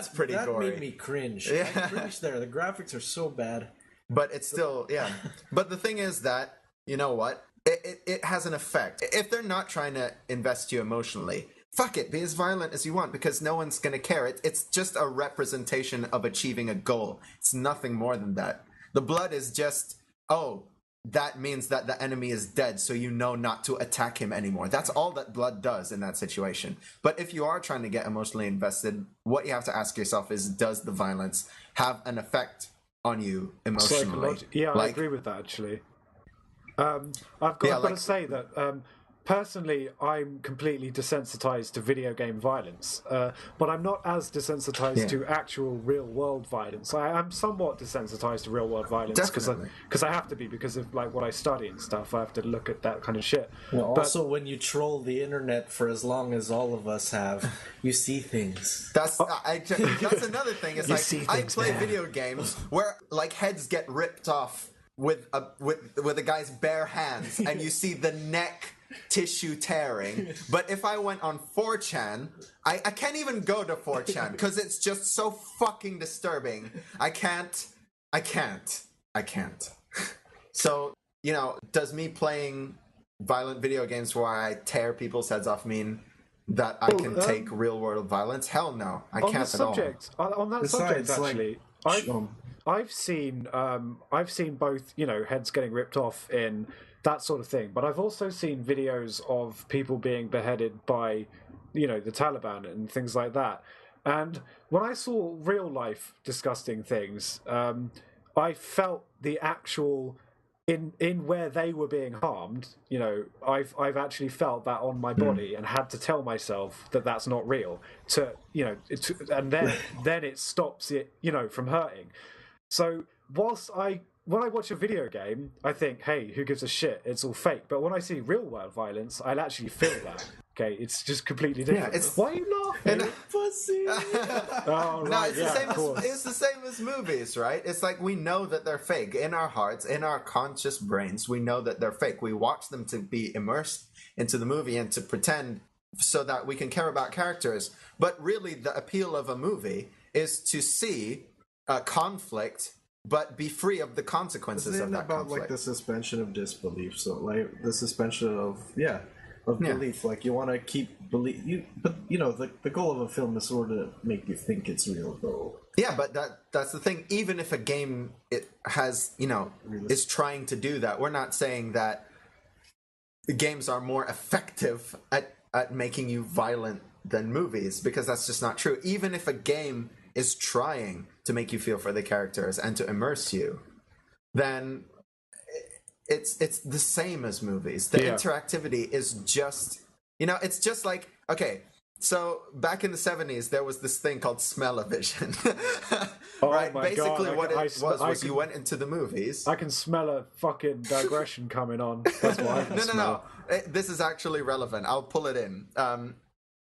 pretty gory. That made me cringe. Yeah. I cringed there. The graphics are so bad. But it's still, yeah. But the thing is that, you know what? It has an effect. If they're not trying to invest you emotionally, fuck it, be as violent as you want because no one's going to care. It's just a representation of achieving a goal. It's nothing more than that. The blood is just, that means that the enemy is dead, so you know not to attack him anymore. That's all that blood does in that situation. But if you are trying to get emotionally invested, what you have to ask yourself is, does the violence have an effect on you emotionally? I agree with that, actually. I've got to say that personally, I'm completely desensitized to video game violence, but I'm not as desensitized to actual real-world violence. I'm somewhat desensitized to real-world violence because I have to be, because of like what I study and stuff. I have to look at that kind of shit. Well, also, when you troll the internet for as long as all of us have, you see things. That's another thing. It's like I play video games where like heads get ripped off with a guy's bare hands, and you see the neck tissue tearing. But if I went on 4chan, I can't even go to 4chan because it's just so fucking disturbing. I can't. So, you know, does me playing violent video games where I tear people's heads off mean that I can take real world violence? Hell no, I can't at all. On that subject, actually, I've seen both, you know, heads getting ripped off in that sort of thing, but I've also seen videos of people being beheaded by, you know, the Taliban and things like that. And when I saw real life disgusting things, I felt the actual in where they were being harmed. You know, I've actually felt that on my body and had to tell myself that that's not real. And then it stops it, you know, from hurting. So when I watch a video game, I think, hey, who gives a shit? It's all fake. But when I see real world violence, I'll actually feel that. Okay, it's just completely different. Yeah, why are you laughing? Pussy. Oh, right, no, it's the same as movies, right? It's like we know that they're fake. In our hearts, in our conscious brains, we know that they're fake. We watch them to be immersed into the movie and to pretend so that we can care about characters. But really, the appeal of a movie is to see a conflict, but be free of the consequences of that about conflict. Like the suspension of disbelief. So like the suspension of belief. Like you want to keep belief. But you know the goal of a film is sort of make you think it's real, though. Yeah, but that's the thing. Even if a game is trying to do that, we're not saying that the games are more effective at making you violent than movies, because that's just not true. Even if a game is trying to make you feel for the characters and to immerse you, then it's the same as movies. The interactivity is just, you know, it's just like, okay, so back in the 70s, there was this thing called smell-o-vision. Right? Basically what it was you went into the movies. I can smell a fucking digression coming on. That's what I can smell. No. This is actually relevant. I'll pull it in.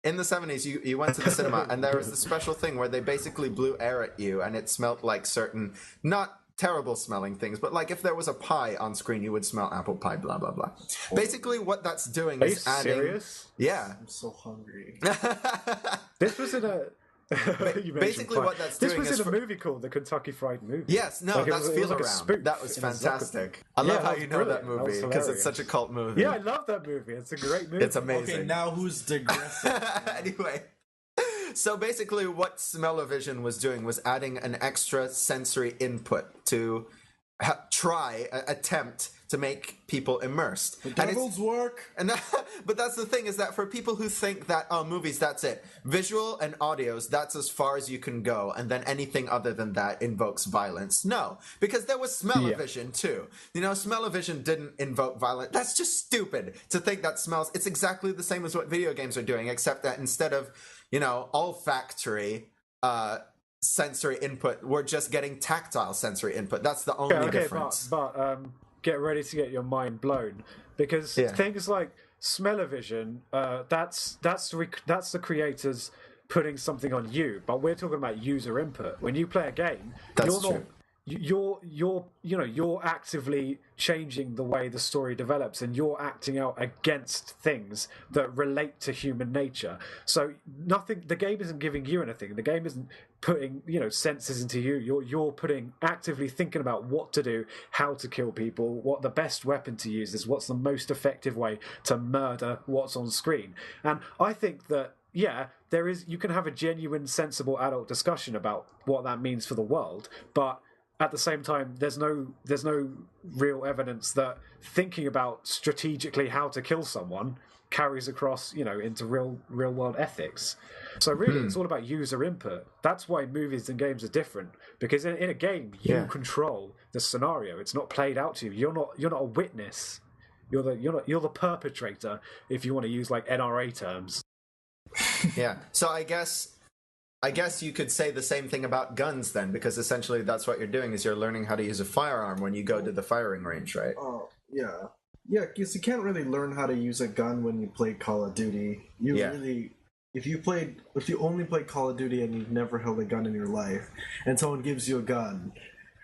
In the 70s, you went to the cinema, and there was this special thing where they basically blew air at you, and it smelled like certain, not terrible smelling things, but like if there was a pie on screen, you would smell apple pie, blah, blah, blah. Basically, what that's doing is adding... serious? Yeah. I'm so hungry. This was in a... Basically, what that's doing is... This was in a movie called The Kentucky Fried Movie. Yes, no, that's Feel Around. That was fantastic. I love how you know that movie, because it's such a cult movie. Yeah, I love that movie. It's a great movie. It's amazing. Okay, now who's digressing? Anyway, so basically what smell-o-vision was doing was adding an extra sensory input to attempt to make people immersed. The devil's work. But that's the thing, is that for people who think that, oh, movies, that's it. Visual and audios, that's as far as you can go, and then anything other than that invokes violence. No, because there was smell-o-vision too. You know, smell-o-vision didn't invoke violence. That's just stupid to think that smells... It's exactly the same as what video games are doing, except that instead of, you know, olfactory sensory input, we're just getting tactile sensory input. That's the only difference. But get ready to get your mind blown, because things like smell-o-vision, that's the creators putting something on you, but we're talking about user input. When you play a game, you're actively changing the way the story develops, and you're acting out against things that relate to human nature. So the game isn't giving you anything. The game isn't putting, you know, senses into you. You're actively thinking about what to do, how to kill people, what the best weapon to use is, what's the most effective way to murder what's on screen. And I think that you can have a genuine, sensible adult discussion about what that means for the world, but at the same time, there's no real evidence that thinking about strategically how to kill someone carries across, you know, into real world ethics. So really, it's all about user input. That's why movies and games are different, because in a game, you control the scenario. It's not played out to you. You're not a witness. You're the perpetrator, if you want to use like NRA terms. Yeah. So I guess you could say the same thing about guns then, because essentially that's what you're doing is you're learning how to use a firearm when you go to the firing range, right? Oh, yeah. Yeah, because you can't really learn how to use a gun when you play Call of Duty. If you only play Call of Duty and you've never held a gun in your life, and someone gives you a gun,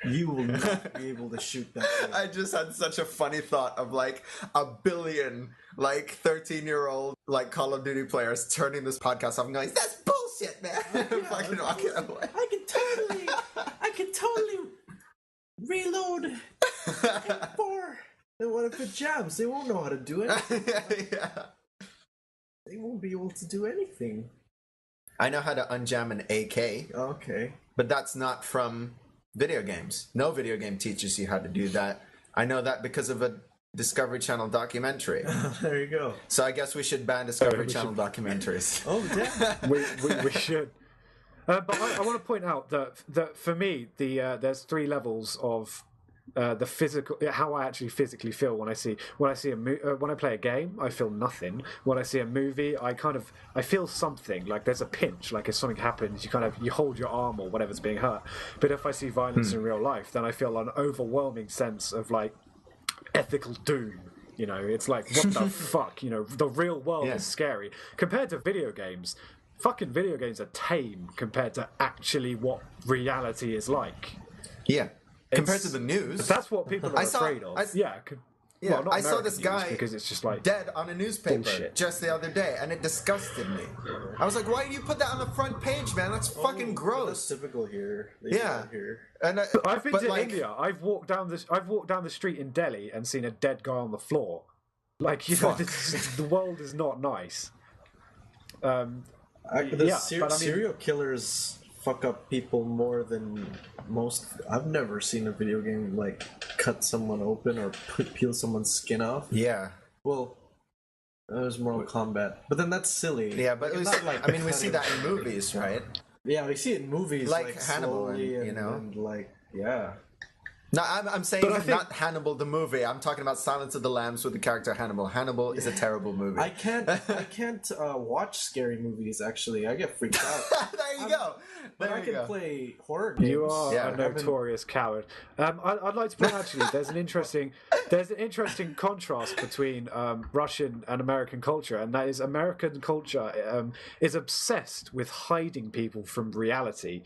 you will not be able to shoot that thing. I just had such a funny thought of like a billion like 13-year-old like Call of Duty players turning this podcast off and going, "That's bullshit, man." Fucking walking away. I can totally reload M4. And what if it jams? They won't know how to do it. Yeah. They won't be able to do anything. I know how to unjam an AK. Okay. But that's not from video games. No video game teaches you how to do that. I know that because of a Discovery Channel documentary. There you go. So I guess we should ban Discovery Channel documentaries. Oh, damn. we should. But I want to point out that for me, there's 3 levels of the physical, how I actually physically feel when I play a game. I feel nothing. When I see a movie, I feel something. Like there's a pinch. Like if something happens, you hold your arm or whatever's being hurt. But if I see violence in real life, then I feel an overwhelming sense of like ethical doom. You know, it's like, what the fuck? You know, the real world is scary compared to video games. Fucking video games are tame compared to actually what reality is like. Yeah. Compared to the news. That's what people are afraid of. Well, not I saw this guy because it's just like dead on a newspaper bullshit. just the other day, and it disgusted me. I was like, "Why do you put that on the front page, man? That's fucking gross." That's typical here. Here. And I've been to India. I've walked down the street in Delhi and seen a dead guy on the floor. Like, you know, the world is not nice. Serial killers fuck up people more than most. I've never seen a video game like cut someone open or peel someone's skin off. Yeah. Well, there's Mortal Kombat, but then that's silly. Yeah, but we see that in movies, right? Yeah, we see it in movies like Hannibal, and like yeah. No, I'm saying not Hannibal the movie. I'm talking about Silence of the Lambs with the character Hannibal. Hannibal is a terrible movie. I can't watch scary movies. Actually, I get freaked out. There you go. But I can play horror games. You are a notorious coward. I'd like to point out, actually, there's an interesting contrast between Russian and American culture, and that is American culture is obsessed with hiding people from reality.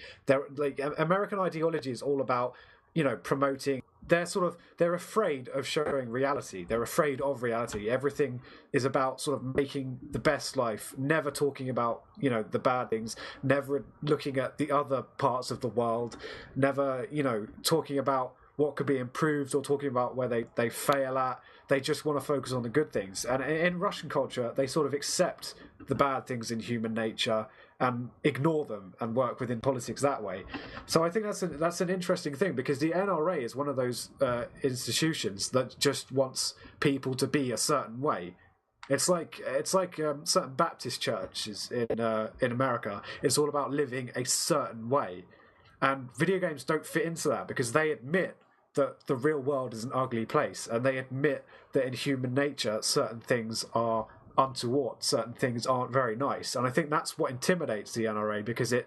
American ideology is all about, you know, promoting. They're afraid of showing reality. They're afraid of reality. Everything is about sort of making the best life, never talking about, you know, the bad things, never looking at the other parts of the world, never, you know, talking about what could be improved or talking about where they fail at. They just want to focus on the good things. And in Russian culture, they sort of accept the bad things in human nature and ignore them and work within politics that way. So I think that's an interesting thing, because the NRA is one of those institutions that just wants people to be a certain way. It's like certain Baptist churches in America. It's all about living a certain way, and video games don't fit into that because they admit that the real world is an ugly place, and they admit that in human nature certain things are untoward, certain things aren't very nice. And I think that's what intimidates the NRA, because it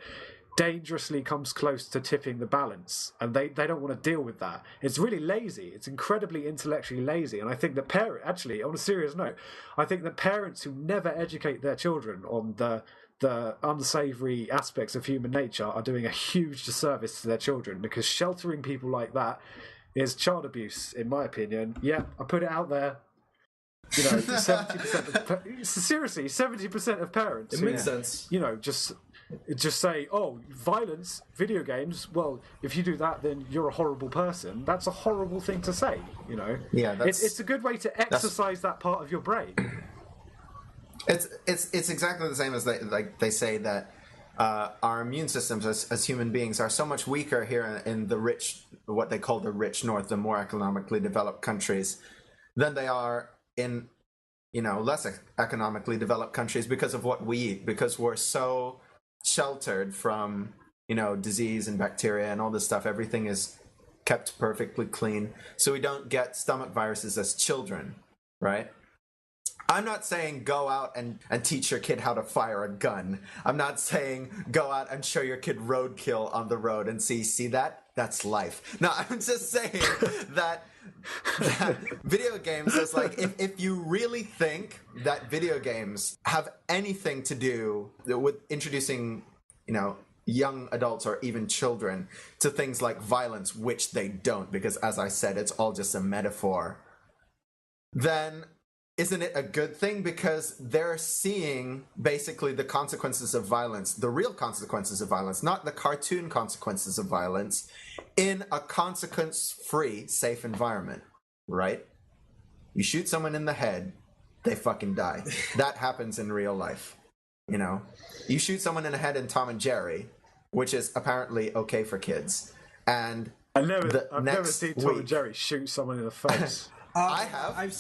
dangerously comes close to tipping the balance, and they don't want to deal with that. It's really lazy. It's incredibly intellectually lazy. And I think that actually, on a serious note, I think that parents who never educate their children on the unsavory aspects of human nature are doing a huge disservice to their children, because sheltering people like that is child abuse, in my opinion. Yeah, I put it out there. You know, 70%. Seriously, 70% of parents. It makes sense. You know, just say, "Oh, violence, video games. Well, if you do that, then you're a horrible person." That's a horrible thing to say. You know. Yeah, it's a good way to exercise that part of your brain. It's exactly the same as they say that our immune systems as human beings are so much weaker here in the rich, what they call the rich north, the more economically developed countries, than they are in, you know, less economically developed countries because of what we eat, because we're so sheltered from, you know, disease and bacteria and all this stuff. Everything is kept perfectly clean, so we don't get stomach viruses as children. right? I'm not saying go out and teach your kid how to fire a gun. I'm not saying go out and show your kid roadkill on the road and see that? That's life. No, I'm just saying that video games is like, if you really think that video games have anything to do with introducing, young adults or even children to things like violence, which they don't, because as I said, it's all just a metaphor, then isn't it a good thing? Because they're seeing basically the consequences of violence, the real consequences of violence, not the cartoon consequences of violence, in a consequence-free, safe environment, right? You shoot someone in the head, they fucking die. That happens in real life, You shoot someone in the head in Tom and Jerry, which is apparently okay for kids, and I've never seen Tom and Jerry shoot someone in the face. I have. I've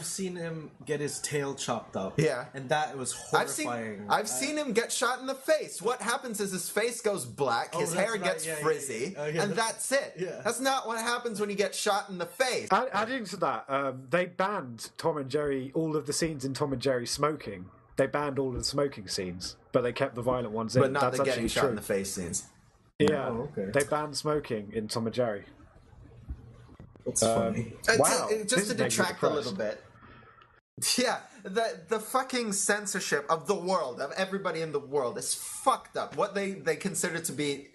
seen him get his tail chopped up. Yeah, and that was horrifying. I've seen him get shot in the face. What happens is his face goes black, his hair gets frizzy, and that's it. Yeah. That's not what happens when you get shot in the face. Adding to that, they banned Tom and Jerry, all of the scenes in Tom and Jerry smoking. They banned all of the smoking scenes, but they kept the violent ones in. But not that's the getting shot true. in the face scenes. Yeah, okay. They banned smoking in Tom and Jerry. That's funny. Wow. Just to detract a little bit. Yeah, the fucking censorship of the world, of everybody in the world, is fucked up. What they consider to be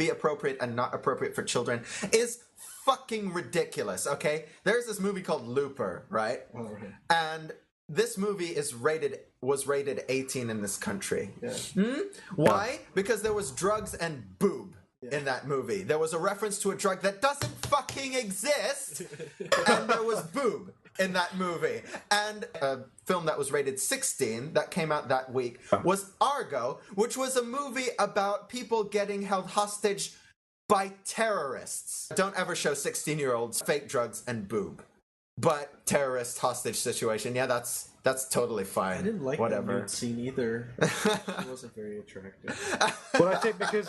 appropriate and not appropriate for children is fucking ridiculous, okay? There's this movie called Looper, right? Oh, okay. And this movie was rated 18 in this country. Yeah. Why? Yeah. Because there was drugs and boob in that movie. There was a reference to a drug that doesn't fucking exist, and there was boob in that movie. And a film that was rated 16 that came out that week was Argo, which was a movie about people getting held hostage by terrorists. Don't ever show 16-year-olds fake drugs and boob. But terrorist hostage situation, yeah, that's totally fine. I didn't like whatever that nude scene either. It wasn't very attractive. Well, I think because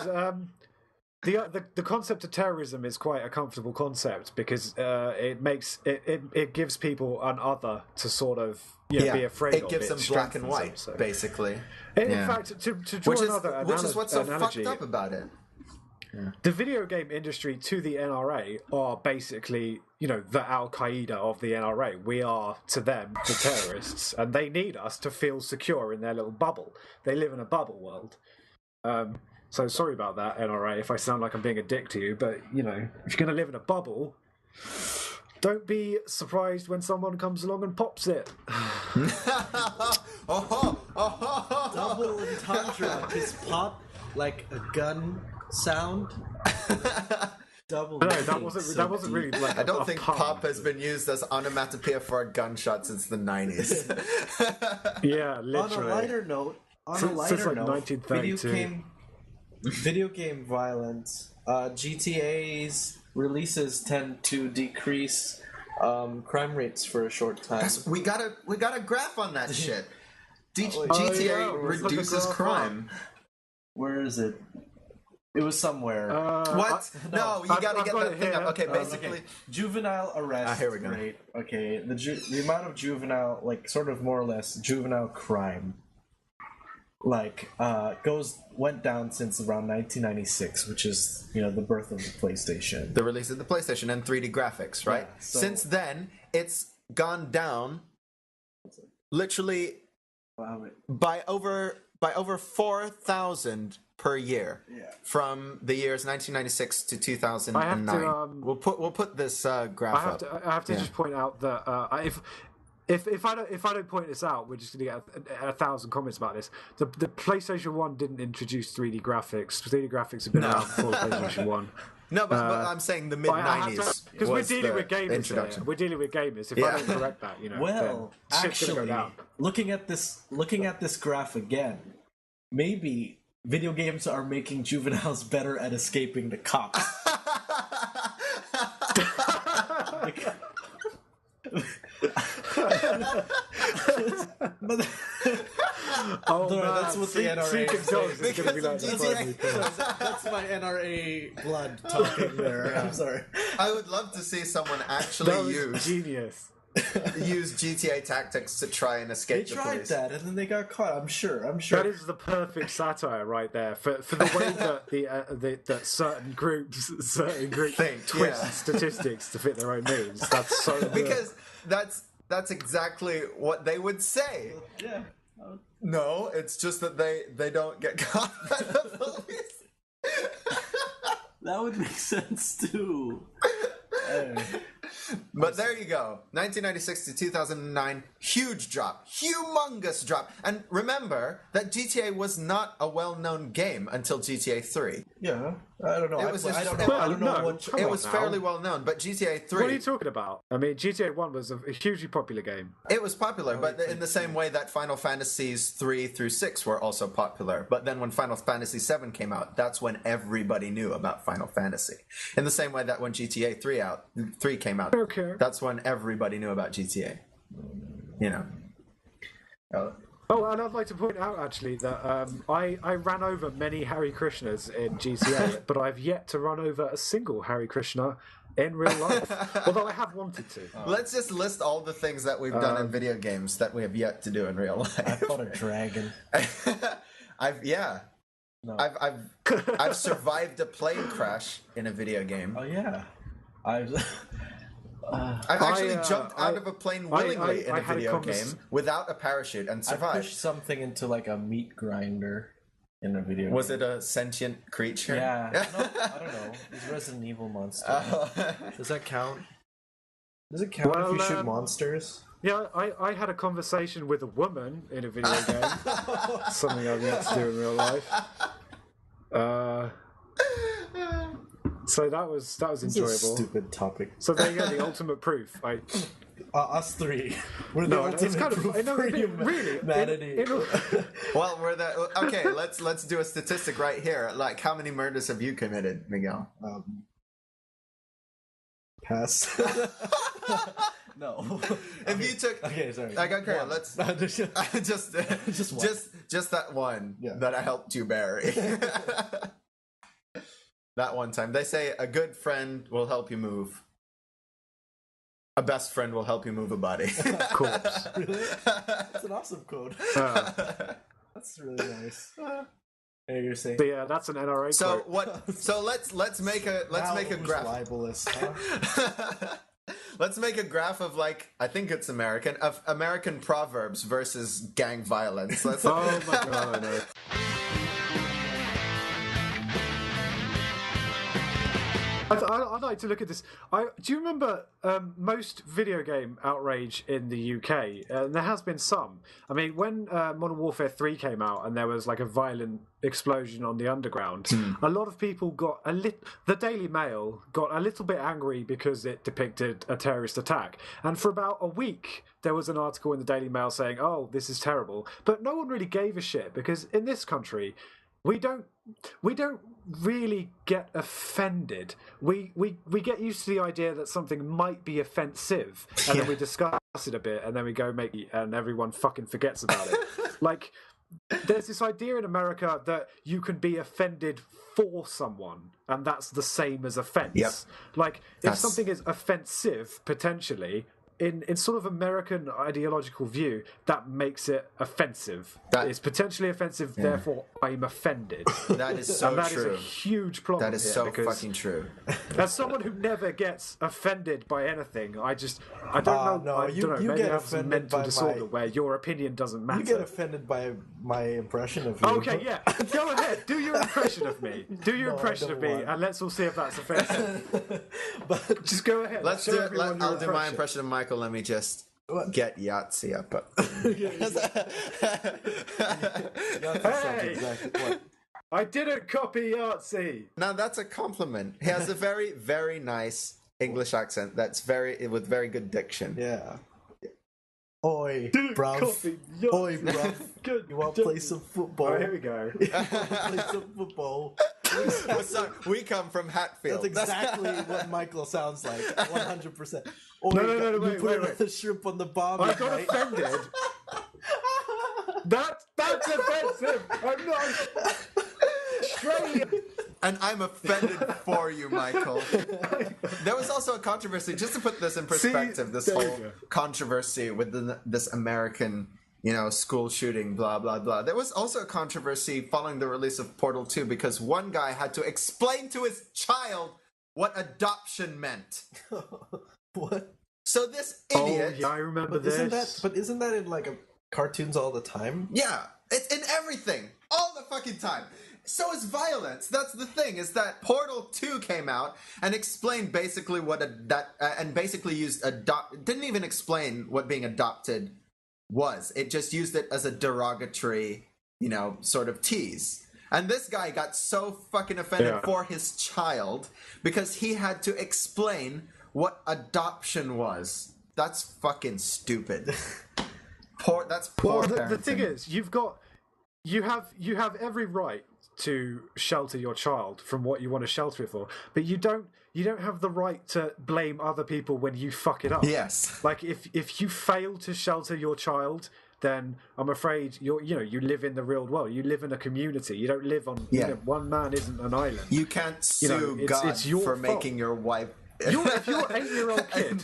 the concept of terrorism is quite a comfortable concept because it gives people an other to sort of be afraid of. It gives them black and white, so. Basically. In fact, to draw which is what's so analogy, fucked up about it. Yeah. The video game industry to the NRA are basically, the Al-Qaeda of the NRA. We are, to them, the terrorists, and they need us to feel secure in their little bubble. They live in a bubble world. So sorry about that, NRA, if I sound like I'm being a dick to you, but, if you're going to live in a bubble, don't be surprised when someone comes along and pops it. Double entendre. His pop like a gun sound. Double. No, that wasn't really like. I don't think pop has been used as onomatopoeia for a gunshot since the 90s. Yeah, literally. On a lighter note, since 1932. Video game violence. GTA's releases tend to decrease crime rates for a short time. We got a graph on that shit. GTA reduces crime. Where is it? It was somewhere. What? No, you gotta get that thing up. Okay, basically, okay. Juvenile arrest rate. Okay, the amount of juvenile, like sort of more or less juvenile crime, went down since around 1996, which is the birth of the PlayStation, the release of the PlayStation and 3D graphics, right? Yeah, since then, it's gone down, literally, by over 4,000 per year, from the years 1996 to 2009. We'll put this graph up. I have to just point out that if I don't point this out, we're just going to get 1,000 comments about this. The PlayStation 1 didn't introduce 3D graphics. 3D graphics have been around before PlayStation 1. No, but I'm saying the mid-90s. Because we're dealing with gamers here. We're dealing with gamers. If I don't correct that, well, actually, looking at this graph again, maybe video games are making juveniles better at escaping the cops. That's what the NRA is. That's my NRA blood talking there. I'm sorry. I would love to see someone actually use genius. use GTA tactics to try and escape They the tried police. that, and then they got caught. I'm sure. That is the perfect satire right there for the way that that certain groups Think, twist yeah. statistics to fit their own means. That's so good. Because that's exactly what they would say. Yeah. No, it's just that they don't get caught by the police. That would make sense too. But there you go. 1996 to 2009, huge drop. Humongous drop. And remember that GTA was not a well-known game until GTA 3. Yeah. I don't know. It was I don't know. Well, I don't know no, what. come It on was now. fairly well known, but GTA 3... What are you talking about? I mean, GTA 1 was a hugely popular game. It was popular, but in the same way that Final Fantasies 3 through 6 were also popular. But then when Final Fantasy 7 came out, that's when everybody knew about Final Fantasy. In the same way that when GTA 3 came out, Okay. that's when everybody knew about GTA. You know. Oh, and I'd like to point out, actually, that I ran over many Hare Krishnas in GTA, but I've yet to run over a single Hare Krishna in real life. Although I have wanted to. Let's just list all the things that we've done in video games that we have yet to do in real I life. fought a dragon. No. I've survived a plane crash in a video game. Oh yeah. I've actually jumped out of a plane willingly in I a had a video game without a parachute and I survived. pushed something into like a meat grinder in a video game. Was it a sentient creature? Yeah. No, I don't know. It's a Resident Evil monster. Does that count? Does it count if you shoot monsters? Yeah, I had a conversation with a woman in a video game. Something I've yet to do in real life. So that was This is a enjoyable. stupid topic. So there you go, the ultimate proof. Us three. We're the No, ultimate it's kind of proof I know, for really. humanity. Well, okay. Let's do a statistic right here. Like, how many murders have you committed, Miguel? Pass. No. If you took, Okay, sorry. okay, One. let's Just one. just that one Yeah. that I helped you bury. That one time. They say a good friend will help you move. A best friend will help you move a body. Corpse. Really? That's an awesome quote. That's really nice. Hey, you're saying. So yeah, that's an NRA So quote. what? So let's make a graph. Libelous, huh? Let's make a graph of, like, I think it's American, of American proverbs versus gang violence. Let's. Oh my god, no. I'd like to look at this. Do you remember most video game outrage in the UK? There has been some. I mean, when Modern Warfare 3 came out and there was like a violent explosion on the underground, a lot of people got the Daily Mail got a little bit angry because it depicted a terrorist attack. And for about a week, there was an article in the Daily Mail saying, "Oh, this is terrible," but no one really gave a shit because in this country, we don't really get offended. We get used to the idea that something might be offensive, and then we discuss it a bit, and then we go and everyone fucking forgets about it. Like, there's this idea in America that you can be offended for someone, and that's the same as offense. Yep. Like, if something is offensive, potentially, in sort of American ideological view, that makes it offensive. It's potentially offensive, therefore I'm offended. That is so and that true. is a huge problem. That is here, so because fucking true. as someone who never gets offended by anything, I don't know. No, I you- don't know. you Maybe I get have some offended mental by disorder my- where your opinion doesn't matter. You get offended by my impression of you. Okay, yeah. Go ahead. Do your impression of me. Do your No, I impression don't of me, want. and let's all see if that's offensive. But Just go ahead. Let's Show do it. everyone I'll your do my impression of Michael. Let me just get Yahtzee up. Hey! exactly what? I didn't copy Yahtzee. Now that's a compliment. He has a very, very nice English accent. That's with very good diction. Yeah. Oi, Didn't bruv. copy Yahtzee. Oi, bruv. Good. You want to play some football? Oh, here we go. Play some football. We come from Hatfield. That's exactly what Michael sounds like. 100%. Oi, No, you wait, put wait. the shrimp on the barbie. I got offended. That's offensive. I'm not Australian. And I'm offended for you, Michael. There was also a controversy, just to put this in perspective, this whole controversy with this American, school shooting, blah, blah, blah. There was also a controversy following the release of Portal 2 because one guy had to explain to his child what adoption meant. What? So this idiot... Oh, yeah, I remember this. Isn't that in, cartoons all the time? Yeah, it's in everything. All the fucking time. So is violence. That's the thing, is that Portal 2 came out and explained basically what and basically used didn't even explain what being adopted was. It just used it as a derogatory, sort of tease. And this guy got so fucking offended for his child because he had to explain what adoption was. That's fucking stupid. That's poor parenting. The thing is, you have every right to shelter your child from what you want to shelter it for, but you don't have the right to blame other people when you fuck it up. Yes. Like if you fail to shelter your child, then I'm afraid you live in the real world. You live in a community. You don't live on one man isn't an island. You can't sue God it's your for fault. making your wife If your 8-year-old kid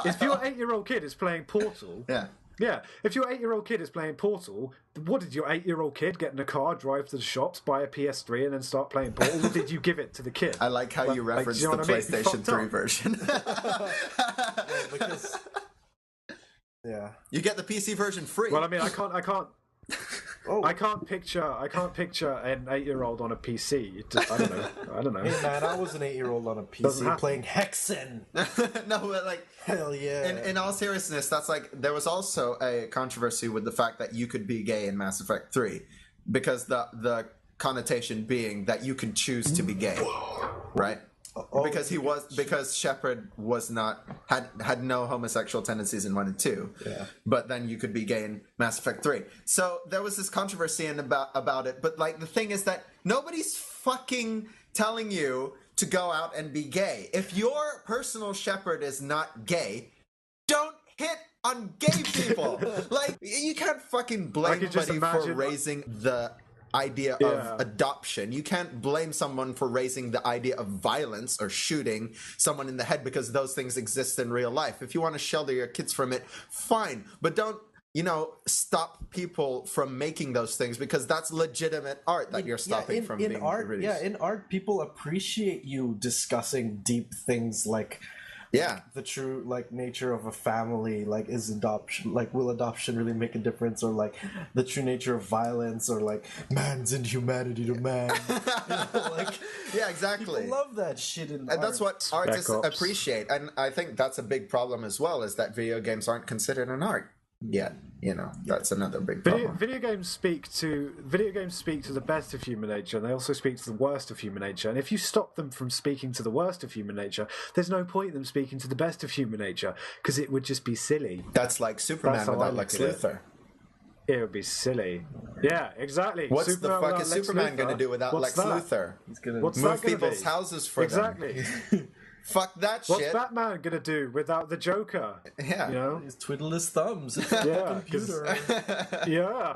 if your 8-year-old kid is playing Portal, yeah, if your 8-year-old kid is playing Portal, what did your 8-year-old kid get in a car, drive to the shops, buy a PS3, and then start playing Portal? Or did you give it to the kid? I like how you referenced the PlayStation 3 version. Because you get the PC version free. Well, I mean, I can't. Oh. I can't picture an 8-year-old on a PC. I don't know. Hey man, I was an 8-year-old on a PC playing Hexen. No, but hell yeah. In all seriousness, that's there was also a controversy with the fact that you could be gay in Mass Effect 3 because the connotation being that you can choose to be gay, right? Because Shepard was not had no homosexual tendencies in 1 and 2. Yeah. But then you could be gay in Mass Effect 3. So there was this controversy about it, but the thing is that nobody's fucking telling you to go out and be gay. If your personal Shepard is not gay, don't hit on gay people. You can't fucking blame anybody for raising the idea of adoption. You can't blame someone for raising the idea of violence or shooting someone in the head because those things exist in real life. If you want to shelter your kids from it, fine. But don't, stop people from making those things because that's legitimate art that you're stopping from being produced. Yeah, in art, people appreciate you discussing deep things like the true nature of a family, is adoption, will adoption really make a difference, or the true nature of violence, or man's inhumanity to man. Yeah, exactly. People love that shit in art. And that's what artists appreciate, and I think that's a big problem as well, is that video games aren't considered an art yet. That's another big problem. Video games speak to the best of human nature, and they also speak to the worst of human nature. And if you stop them from speaking to the worst of human nature, there's no point in them speaking to the best of human nature because it would just be silly. That's like Superman without Lex Luthor. It would be silly. Yeah, exactly. What's the fuck is Superman going to do without Lex Luthor? He's going to move people's houses for them. Exactly. Fuck that shit. What's Batman gonna do without the Joker? Yeah. He's twiddling his thumbs. Yeah. Yeah.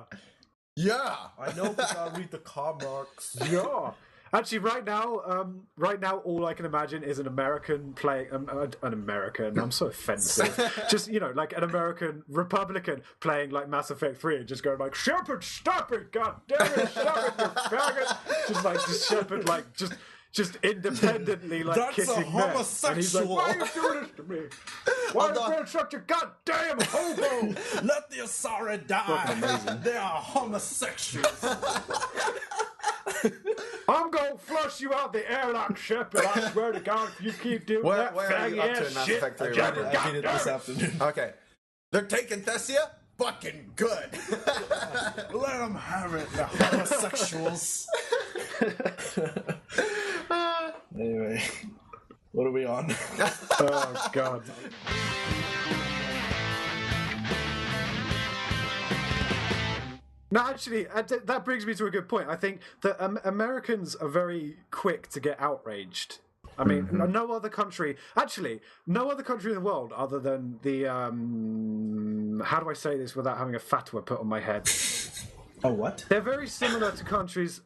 Yeah. I know because I read the comics. Yeah. Actually, right now, all I can imagine is an American playing an American. I'm so offensive. Just an American Republican playing Mass Effect 3 and just going Shepard, stop it, god damn it, stop it, you faggot. Just Shepard just independently That's kissing a homosexual. men. And he's why are you doing this to me? Why are you being such a goddamn hobo? Let the Asara die. They are homosexuals. I'm gonna flush you out the airlock, Shepard. I swear to God, if you keep doing that faggy ass shit, I did it this afternoon. Okay. They're taking Thessia? Fucking good. Let them have it, the homosexuals. Anyway, what are we on? Oh, God. No, actually, that brings me to a good point. I think that Americans are very quick to get outraged. I mean, no other country in the world other than the, how do I say this without having a fatwa put on my head? A what? They're very similar to countries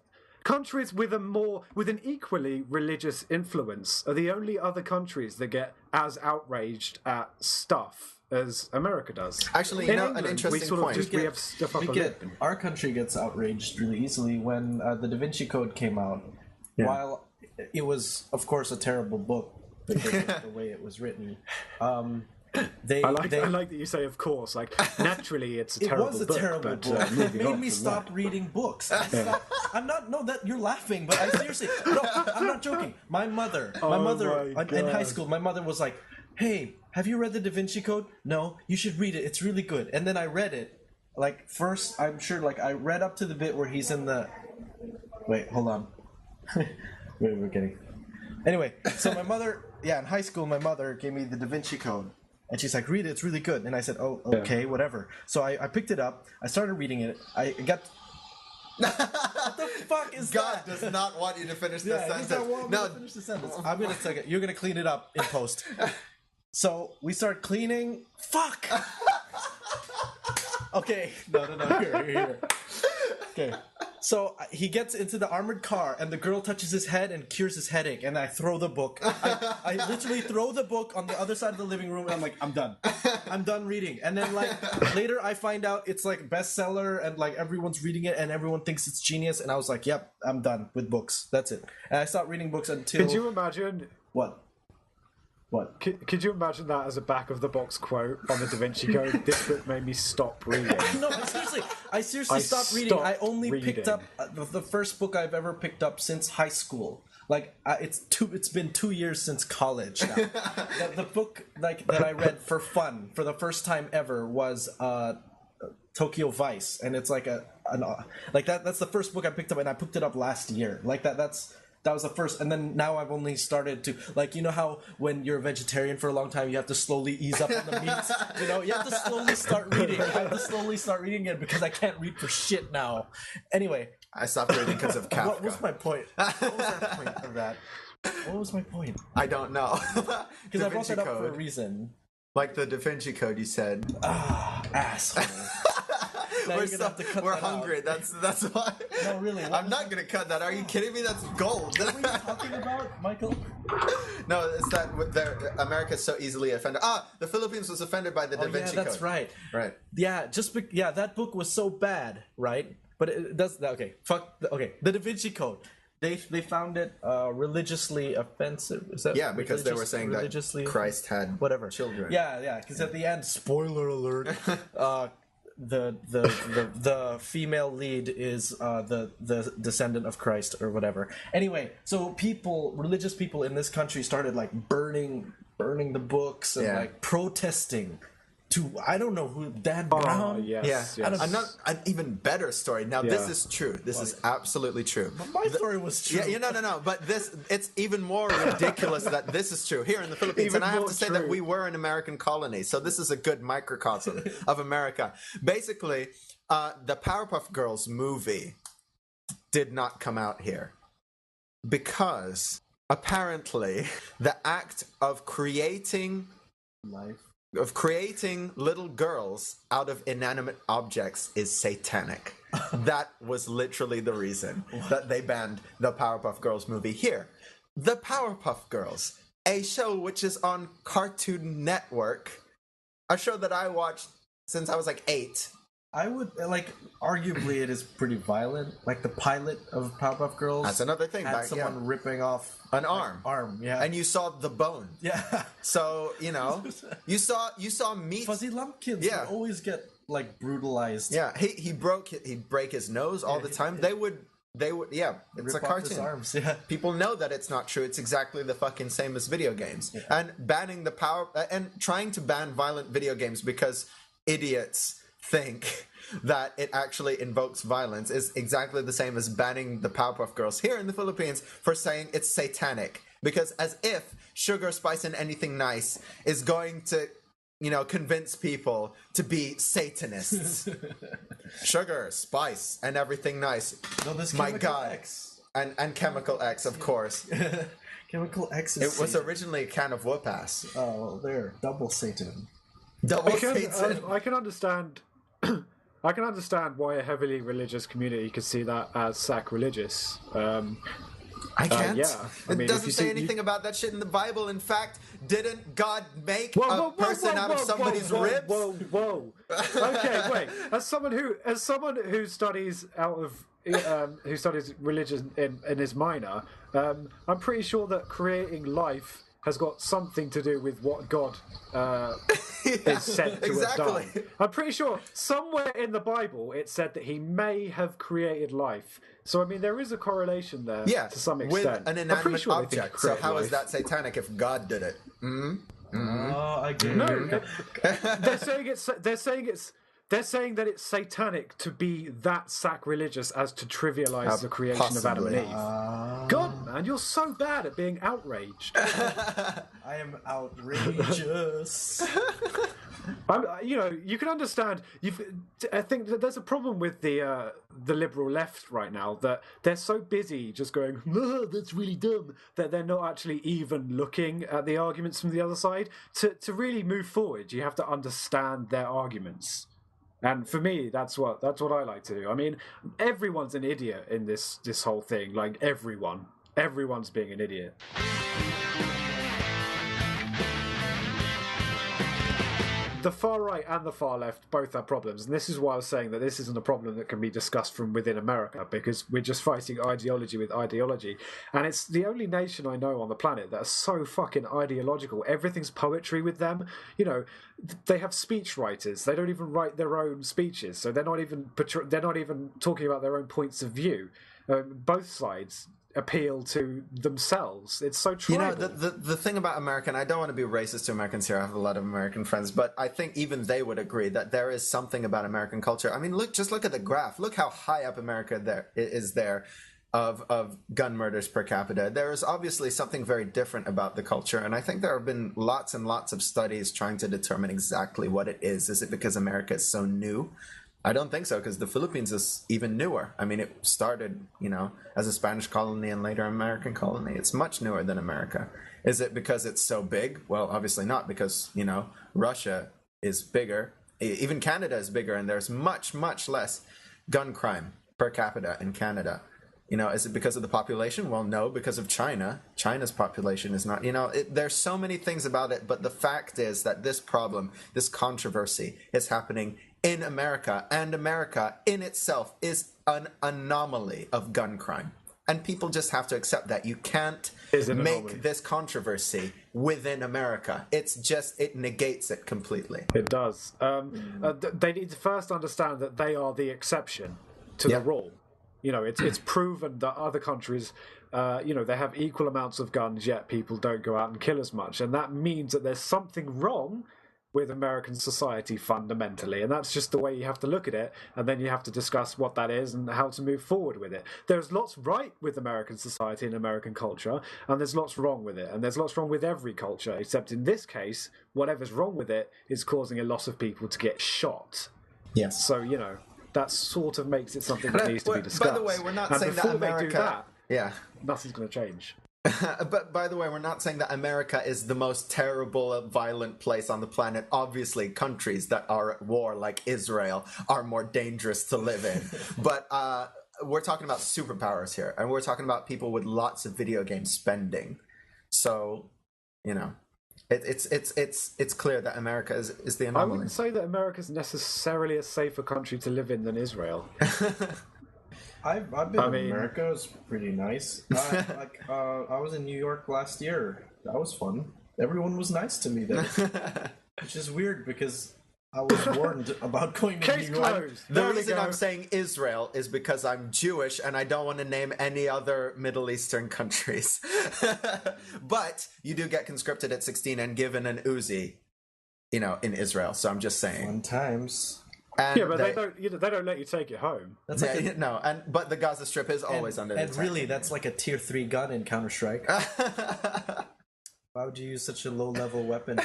countries with an equally religious influence are the only other countries that get as outraged at stuff as America does. Actually, In an England, interesting point. we have stuff up a lip. Our country gets outraged really easily when the Da Vinci Code came out. Yeah. While it was, of course, a terrible book because of the way it was written. I like that you say, of course. Like, naturally, it's a terrible book. It was a terrible book. It made me stop reading books. I'm not. No, that you're laughing, but I seriously. No, I'm not joking. My mother in high school. My mother was like, "Hey, have you read the Da Vinci Code? No, you should read it. It's really good." And then I read it. Like first, I'm sure. Like I read up to the bit where he's in the. Wait, hold on. We're getting. Anyway, so my mother, in high school, my mother gave me the Da Vinci Code. And she's like, read it, it's really good. And I said, oh, okay, whatever. So I picked it up, I started reading it, I got... What the fuck is God that? does not want you to finish this sentence. He does not want me to finish the sentence. I'm gonna take it. You're gonna clean it up in post. So we start cleaning... Fuck! Okay, no, here. Okay. So he gets into the armored car, and the girl touches his head and cures his headache, and I throw the book. I literally throw the book on the other side of the living room, and I'm like, I'm done. I'm done reading. And then, like, later I find out it's, like, bestseller, and, like, everyone's reading it, and everyone thinks it's genius, and I was like, yep, I'm done with books. That's it. And I stopped reading books until... Could you imagine... What? Could you imagine that as a back of the box quote on the Da Vinci Code? This book made me stop reading. No, I seriously stopped reading. I only picked up the first book I've ever picked up since high school. Like it's been 2 years since college now. the book that I read for fun for the first time ever was Tokyo Vice, and it's like that's the first book I picked up, and I picked it up last year. Like that was the first, and then now I've only started to, like, you know how when you're a vegetarian for a long time, you have to slowly ease up on the meats? You know, you have to slowly start reading. I have to slowly start reading it because I can't read for shit now. Anyway. I stopped reading because of Kafka. What was my point? What was the point of that? What was my point? I don't know. Because I brought that up for a reason. Like the Da Vinci Code, you said. Asshole. We're hungry. Out. That's why. No, really. I'm not gonna cut that. Are you kidding me? That's gold. What were you talking about, Michael? No, it's that America's so easily offended. The Philippines was offended by the Da Vinci Code. That's right. Right. Yeah, that book was so bad, right? But it does. Okay, the Da Vinci Code. They found it religiously offensive. Is that because they were saying that Christ had children. Yeah. Because at the end, spoiler alert. The female lead is the descendant of Christ or whatever. Anyway, so religious people in this country started like burning the books and like protesting to I don't know who Dan Brown. Yes. An even better story. Now this is true. This is absolutely true. But my story was true. Yeah, no. But it's even more ridiculous that this is true here in the Philippines. And I have to say that we were an American colony, so this is a good microcosm of America. Basically, the Powerpuff Girls movie did not come out here because apparently the act of creating little girls out of inanimate objects is satanic. That was literally the reason that they banned the Powerpuff Girls movie here. The Powerpuff Girls, a show which is on Cartoon Network, a show that I watched since I was like 8. I would, arguably it is pretty violent. Like the pilot of Powerpuff Girls. That's another thing. Had someone ripping off an arm. Yeah. And you saw the bone. Yeah. So, you saw meat. Fuzzy Lumpkins would always get, brutalized. Yeah. He'd break his nose all the time. They would, it's a cartoon. His arms, People know that it's not true. It's exactly the fucking same as video games. Yeah. And banning and trying to ban violent video games because idiots think that it actually invokes violence is exactly the same as banning the Powerpuff Girls here in the Philippines for saying it's satanic. Because as if sugar, spice, and anything nice is going to, convince people to be Satanists. Sugar, spice, and everything nice. No, this my Chemical God. X. And Chemical X, of course. Chemical X is It was originally a can of whoop-ass. Oh, there. Double Satan. Double Satan. I can understand. I can understand why a heavily religious community could see that as sacrilegious. I can't. Yeah. I mean, it doesn't say anything about that shit in the Bible. In fact, didn't God make a person out of somebody's ribs? Whoa. Okay, wait. As someone who studies who studies religion in his minor, I'm pretty sure that creating life has got something to do with what God is said to have done. I'm pretty sure somewhere in the Bible it said that he may have created life. So, I mean, there is a correlation there to some extent. With an inanimate object. So how is that satanic if God did it? I get it. No, they're saying that it's satanic to be that sacrilegious as to trivialize the creation of Adam and Eve. God, man, you're so bad at being outraged. I am outrageous. You can understand. I think that there's a problem with the liberal left right now, that they're so busy just going, "That's really dumb," that they're not actually even looking at the arguments from the other side. To really move forward, you have to understand their arguments. And for me, that's what I like to do. I mean, everyone's an idiot in this whole thing. Like, everyone's being an idiot. The far right and the far left both have problems, and this is why I was saying that this isn't a problem that can be discussed from within America, because we're just fighting ideology with ideology. And it's the only nation I know on the planet that are so fucking ideological. Everything's poetry with them. They have speech writers. They don't even write their own speeches, so they're not even talking about their own points of view. Both sides appeal to themselves. It's so tribal. The thing about America, and I don't want to be racist to Americans here, I have a lot of American friends, but I think even they would agree that there is something about American culture. I mean, look at the graph. Look how high up America is there of gun murders per capita. There is obviously something very different about the culture, and I think there have been lots and lots of studies trying to determine exactly what it is. Is it because America is so new? I don't think so, because the Philippines is even newer. I mean, it started, as a Spanish colony and later American colony. It's much newer than America. Is it because it's so big? Well, obviously not, because, Russia is bigger. Even Canada is bigger, and there's much, much less gun crime per capita in Canada. Is it because of the population? Well, no, because of China. China's population is not, there's so many things about it, but the fact is that this problem, this controversy is happening in America, and America in itself is an anomaly of gun crime. And people just have to accept that. You can't make this controversy within America. It negates it completely. It does. They need to first understand that they are the exception to the rule. It's proven that other countries, they have equal amounts of guns, yet people don't go out and kill as much. And that means that there's something wrong with American society fundamentally, and that's just the way you have to look at it, and then you have to discuss what that is and how to move forward with it. There's lots right with American society and American culture, and there's lots wrong with it, and there's lots wrong with every culture, except in this case, whatever's wrong with it is causing a lot of people to get shot. Yes. So, that sort of makes it something that needs to be discussed. By the way, we're not saying that America... nothing's going to change. But by the way, we're not saying that America is the most terrible, violent place on the planet. Obviously, countries that are at war, like Israel, are more dangerous to live in. But we're talking about superpowers here, and we're talking about people with lots of video game spending. So, it's clear that America is the anomaly. I wouldn't say that America's necessarily a safer country to live in than Israel. I've been in America. It's pretty nice. I was in New York last year. That was fun. Everyone was nice to me there, which is weird because I was warned about going to New York. Closed. The reason I'm saying Israel is because I'm Jewish and I don't want to name any other Middle Eastern countries. But you do get conscripted at 16 and given an Uzi, in Israel. So I'm just saying. Fun times. And but they don't let you take it home. That's like but the Gaza Strip is always under attack. And really, that's like a tier 3 gun in Counter-Strike. Why would you use such a low-level weapon?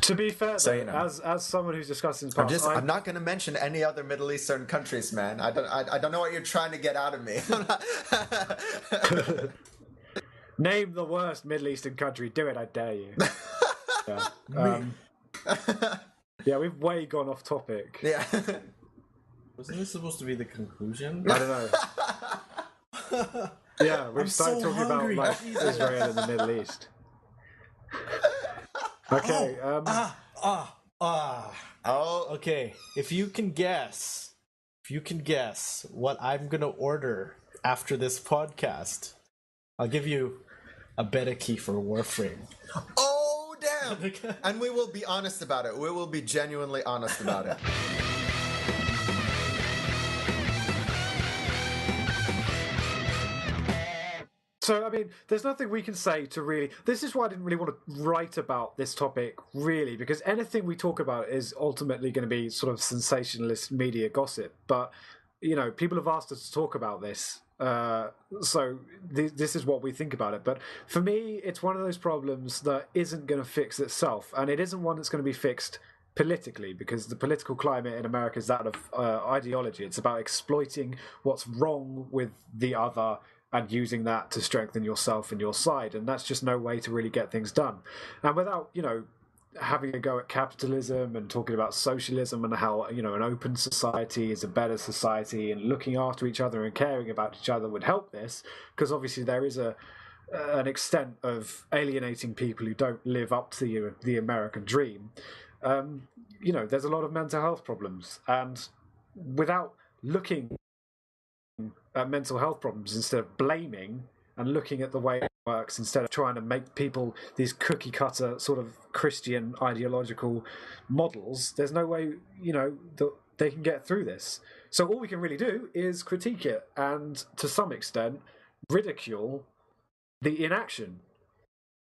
To be fair, as someone who's discussed in the past, I'm not going to mention any other Middle Eastern countries, man. I don't know what you're trying to get out of me. Name the worst Middle Eastern country. Do it, I dare you. Yeah, we've way gone off topic. Yeah. Wasn't this supposed to be the conclusion? I don't know. Yeah, we've started so talking hungry. about like Israel and the Middle East. Okay. Oh, Okay, if you can guess what I'm gonna order after this podcast, I'll give you a better key for Warframe. oh, damn! And we will be honest about it. We will be genuinely honest about it. So, I mean, there's nothing we can say to really... This is why I didn't really want to write about this topic, really, because anything we talk about is ultimately going to be sort of sensationalist media gossip. But, you know, people have asked us to talk about this, so this is what we think about it. But for me, it's one of those problems that isn't going to fix itself, and it isn't one that's going to be fixed politically, because the political climate in America is that of ideology. It's about exploiting what's wrong with the other and using that to strengthen yourself and your side. And that's just no way to really get things done. And without, you know, having a go at capitalism and talking about socialism and how, you know, an open society is a better society and looking after each other and caring about each other would help this, because obviously there is an extent of alienating people who don't live up to the American dream. You know, there's a lot of mental health problems, and without looking at mental health problems, instead of blaming and looking at the way it works, instead of trying to make people these cookie cutter sort of Christian ideological models, there's no way, you know, that they can get through this. So all we can really do is critique it and, to some extent, ridicule the inaction.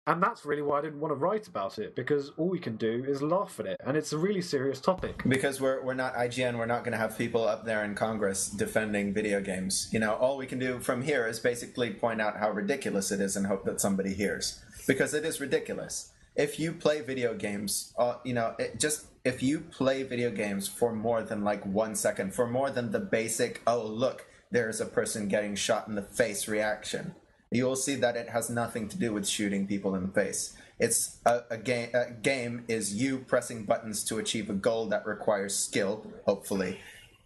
And that's really why I didn't want to write about it, because all we can do is laugh at it, and it's a really serious topic. Because we're not IGN, we're not going to have people up there in Congress defending video games. You know, all we can do from here is basically point out how ridiculous it is and hope that somebody hears. Because it is ridiculous. If you play video games, you know, if you play video games for more than like 1 second, for more than the basic, oh, look, there's a person getting shot in the face reaction, you will see that it has nothing to do with shooting people in the face. It's a game. A game is you pressing buttons to achieve a goal that requires skill, hopefully.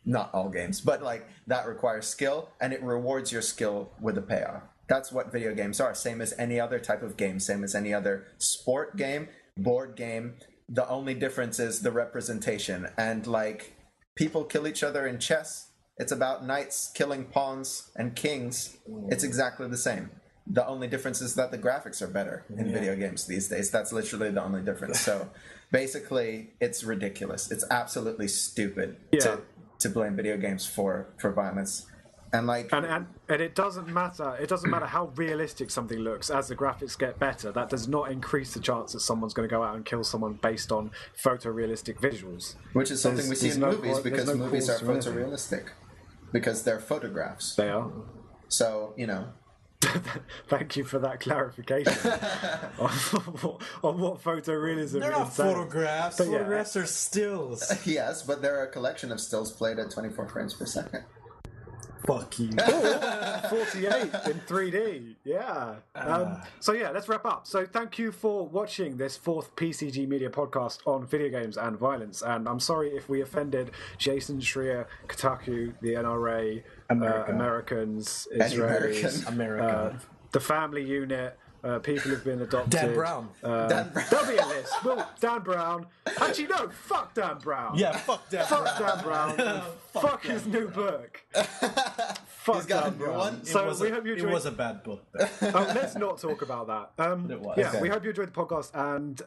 Not all games, but like that requires skill, and it rewards your skill with a payoff. That's what video games are. Same as any other type of game, same as any other sport game, board game. The only difference is the representation. And like, people kill each other in chess. It's about knights killing pawns and kings. It's exactly the same. The only difference is that the graphics are better in video games these days. That's literally the only difference. So basically, it's ridiculous. It's absolutely stupid to blame video games for violence. And like, and it doesn't matter. It doesn't matter how realistic something looks. As the graphics get better, that does not increase the chance that someone's going to go out and kill someone based on photorealistic visuals. Which is something we see in movies, because movies are photorealistic. Because they're photographs. They are. So, you know. Thank you for that clarification on what photorealism They're not is. photographs. But photographs are stills. Yes, but they're a collection of stills played at 24 frames per second. Fuck you. 48 in 3D. Yeah. So yeah, let's wrap up. So thank you for watching this fourth PCG Media podcast on video games and violence. And I'm sorry if we offended Jason Schreier, Kotaku, the NRA, Americans, Israelis, America. the family unit, people who've been adopted. Dan Brown. Dan Brown. There'll be a list. Well, Dan Brown. Actually, no. Fuck Dan Brown. Yeah, fuck Dan Brown. Fuck Dan Brown. Fuck his new book. Fuck He's got Dan a new Brown. one? So we hope you enjoyed. It was a bad book, though. Let's not talk about that. It was. Yeah, Okay. we hope you enjoyed the podcast, and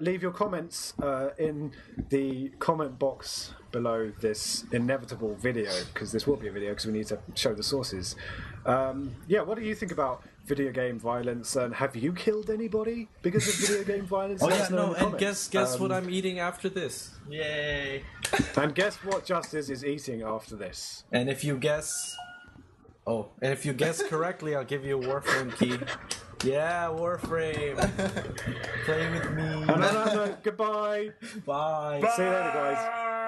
leave your comments in the comment box below this inevitable video, because this will be a video because we need to show the sources. Yeah, what do you think about video game violence, and have you killed anybody because of video game violence? Let us know in the and comments. guess what I'm eating after this. Yay. And guess what Justice is eating after this. And if you guess correctly, I'll give you a Warframe key. Yeah, Warframe. Play with me. And on that note, goodbye. Bye. See you later, guys.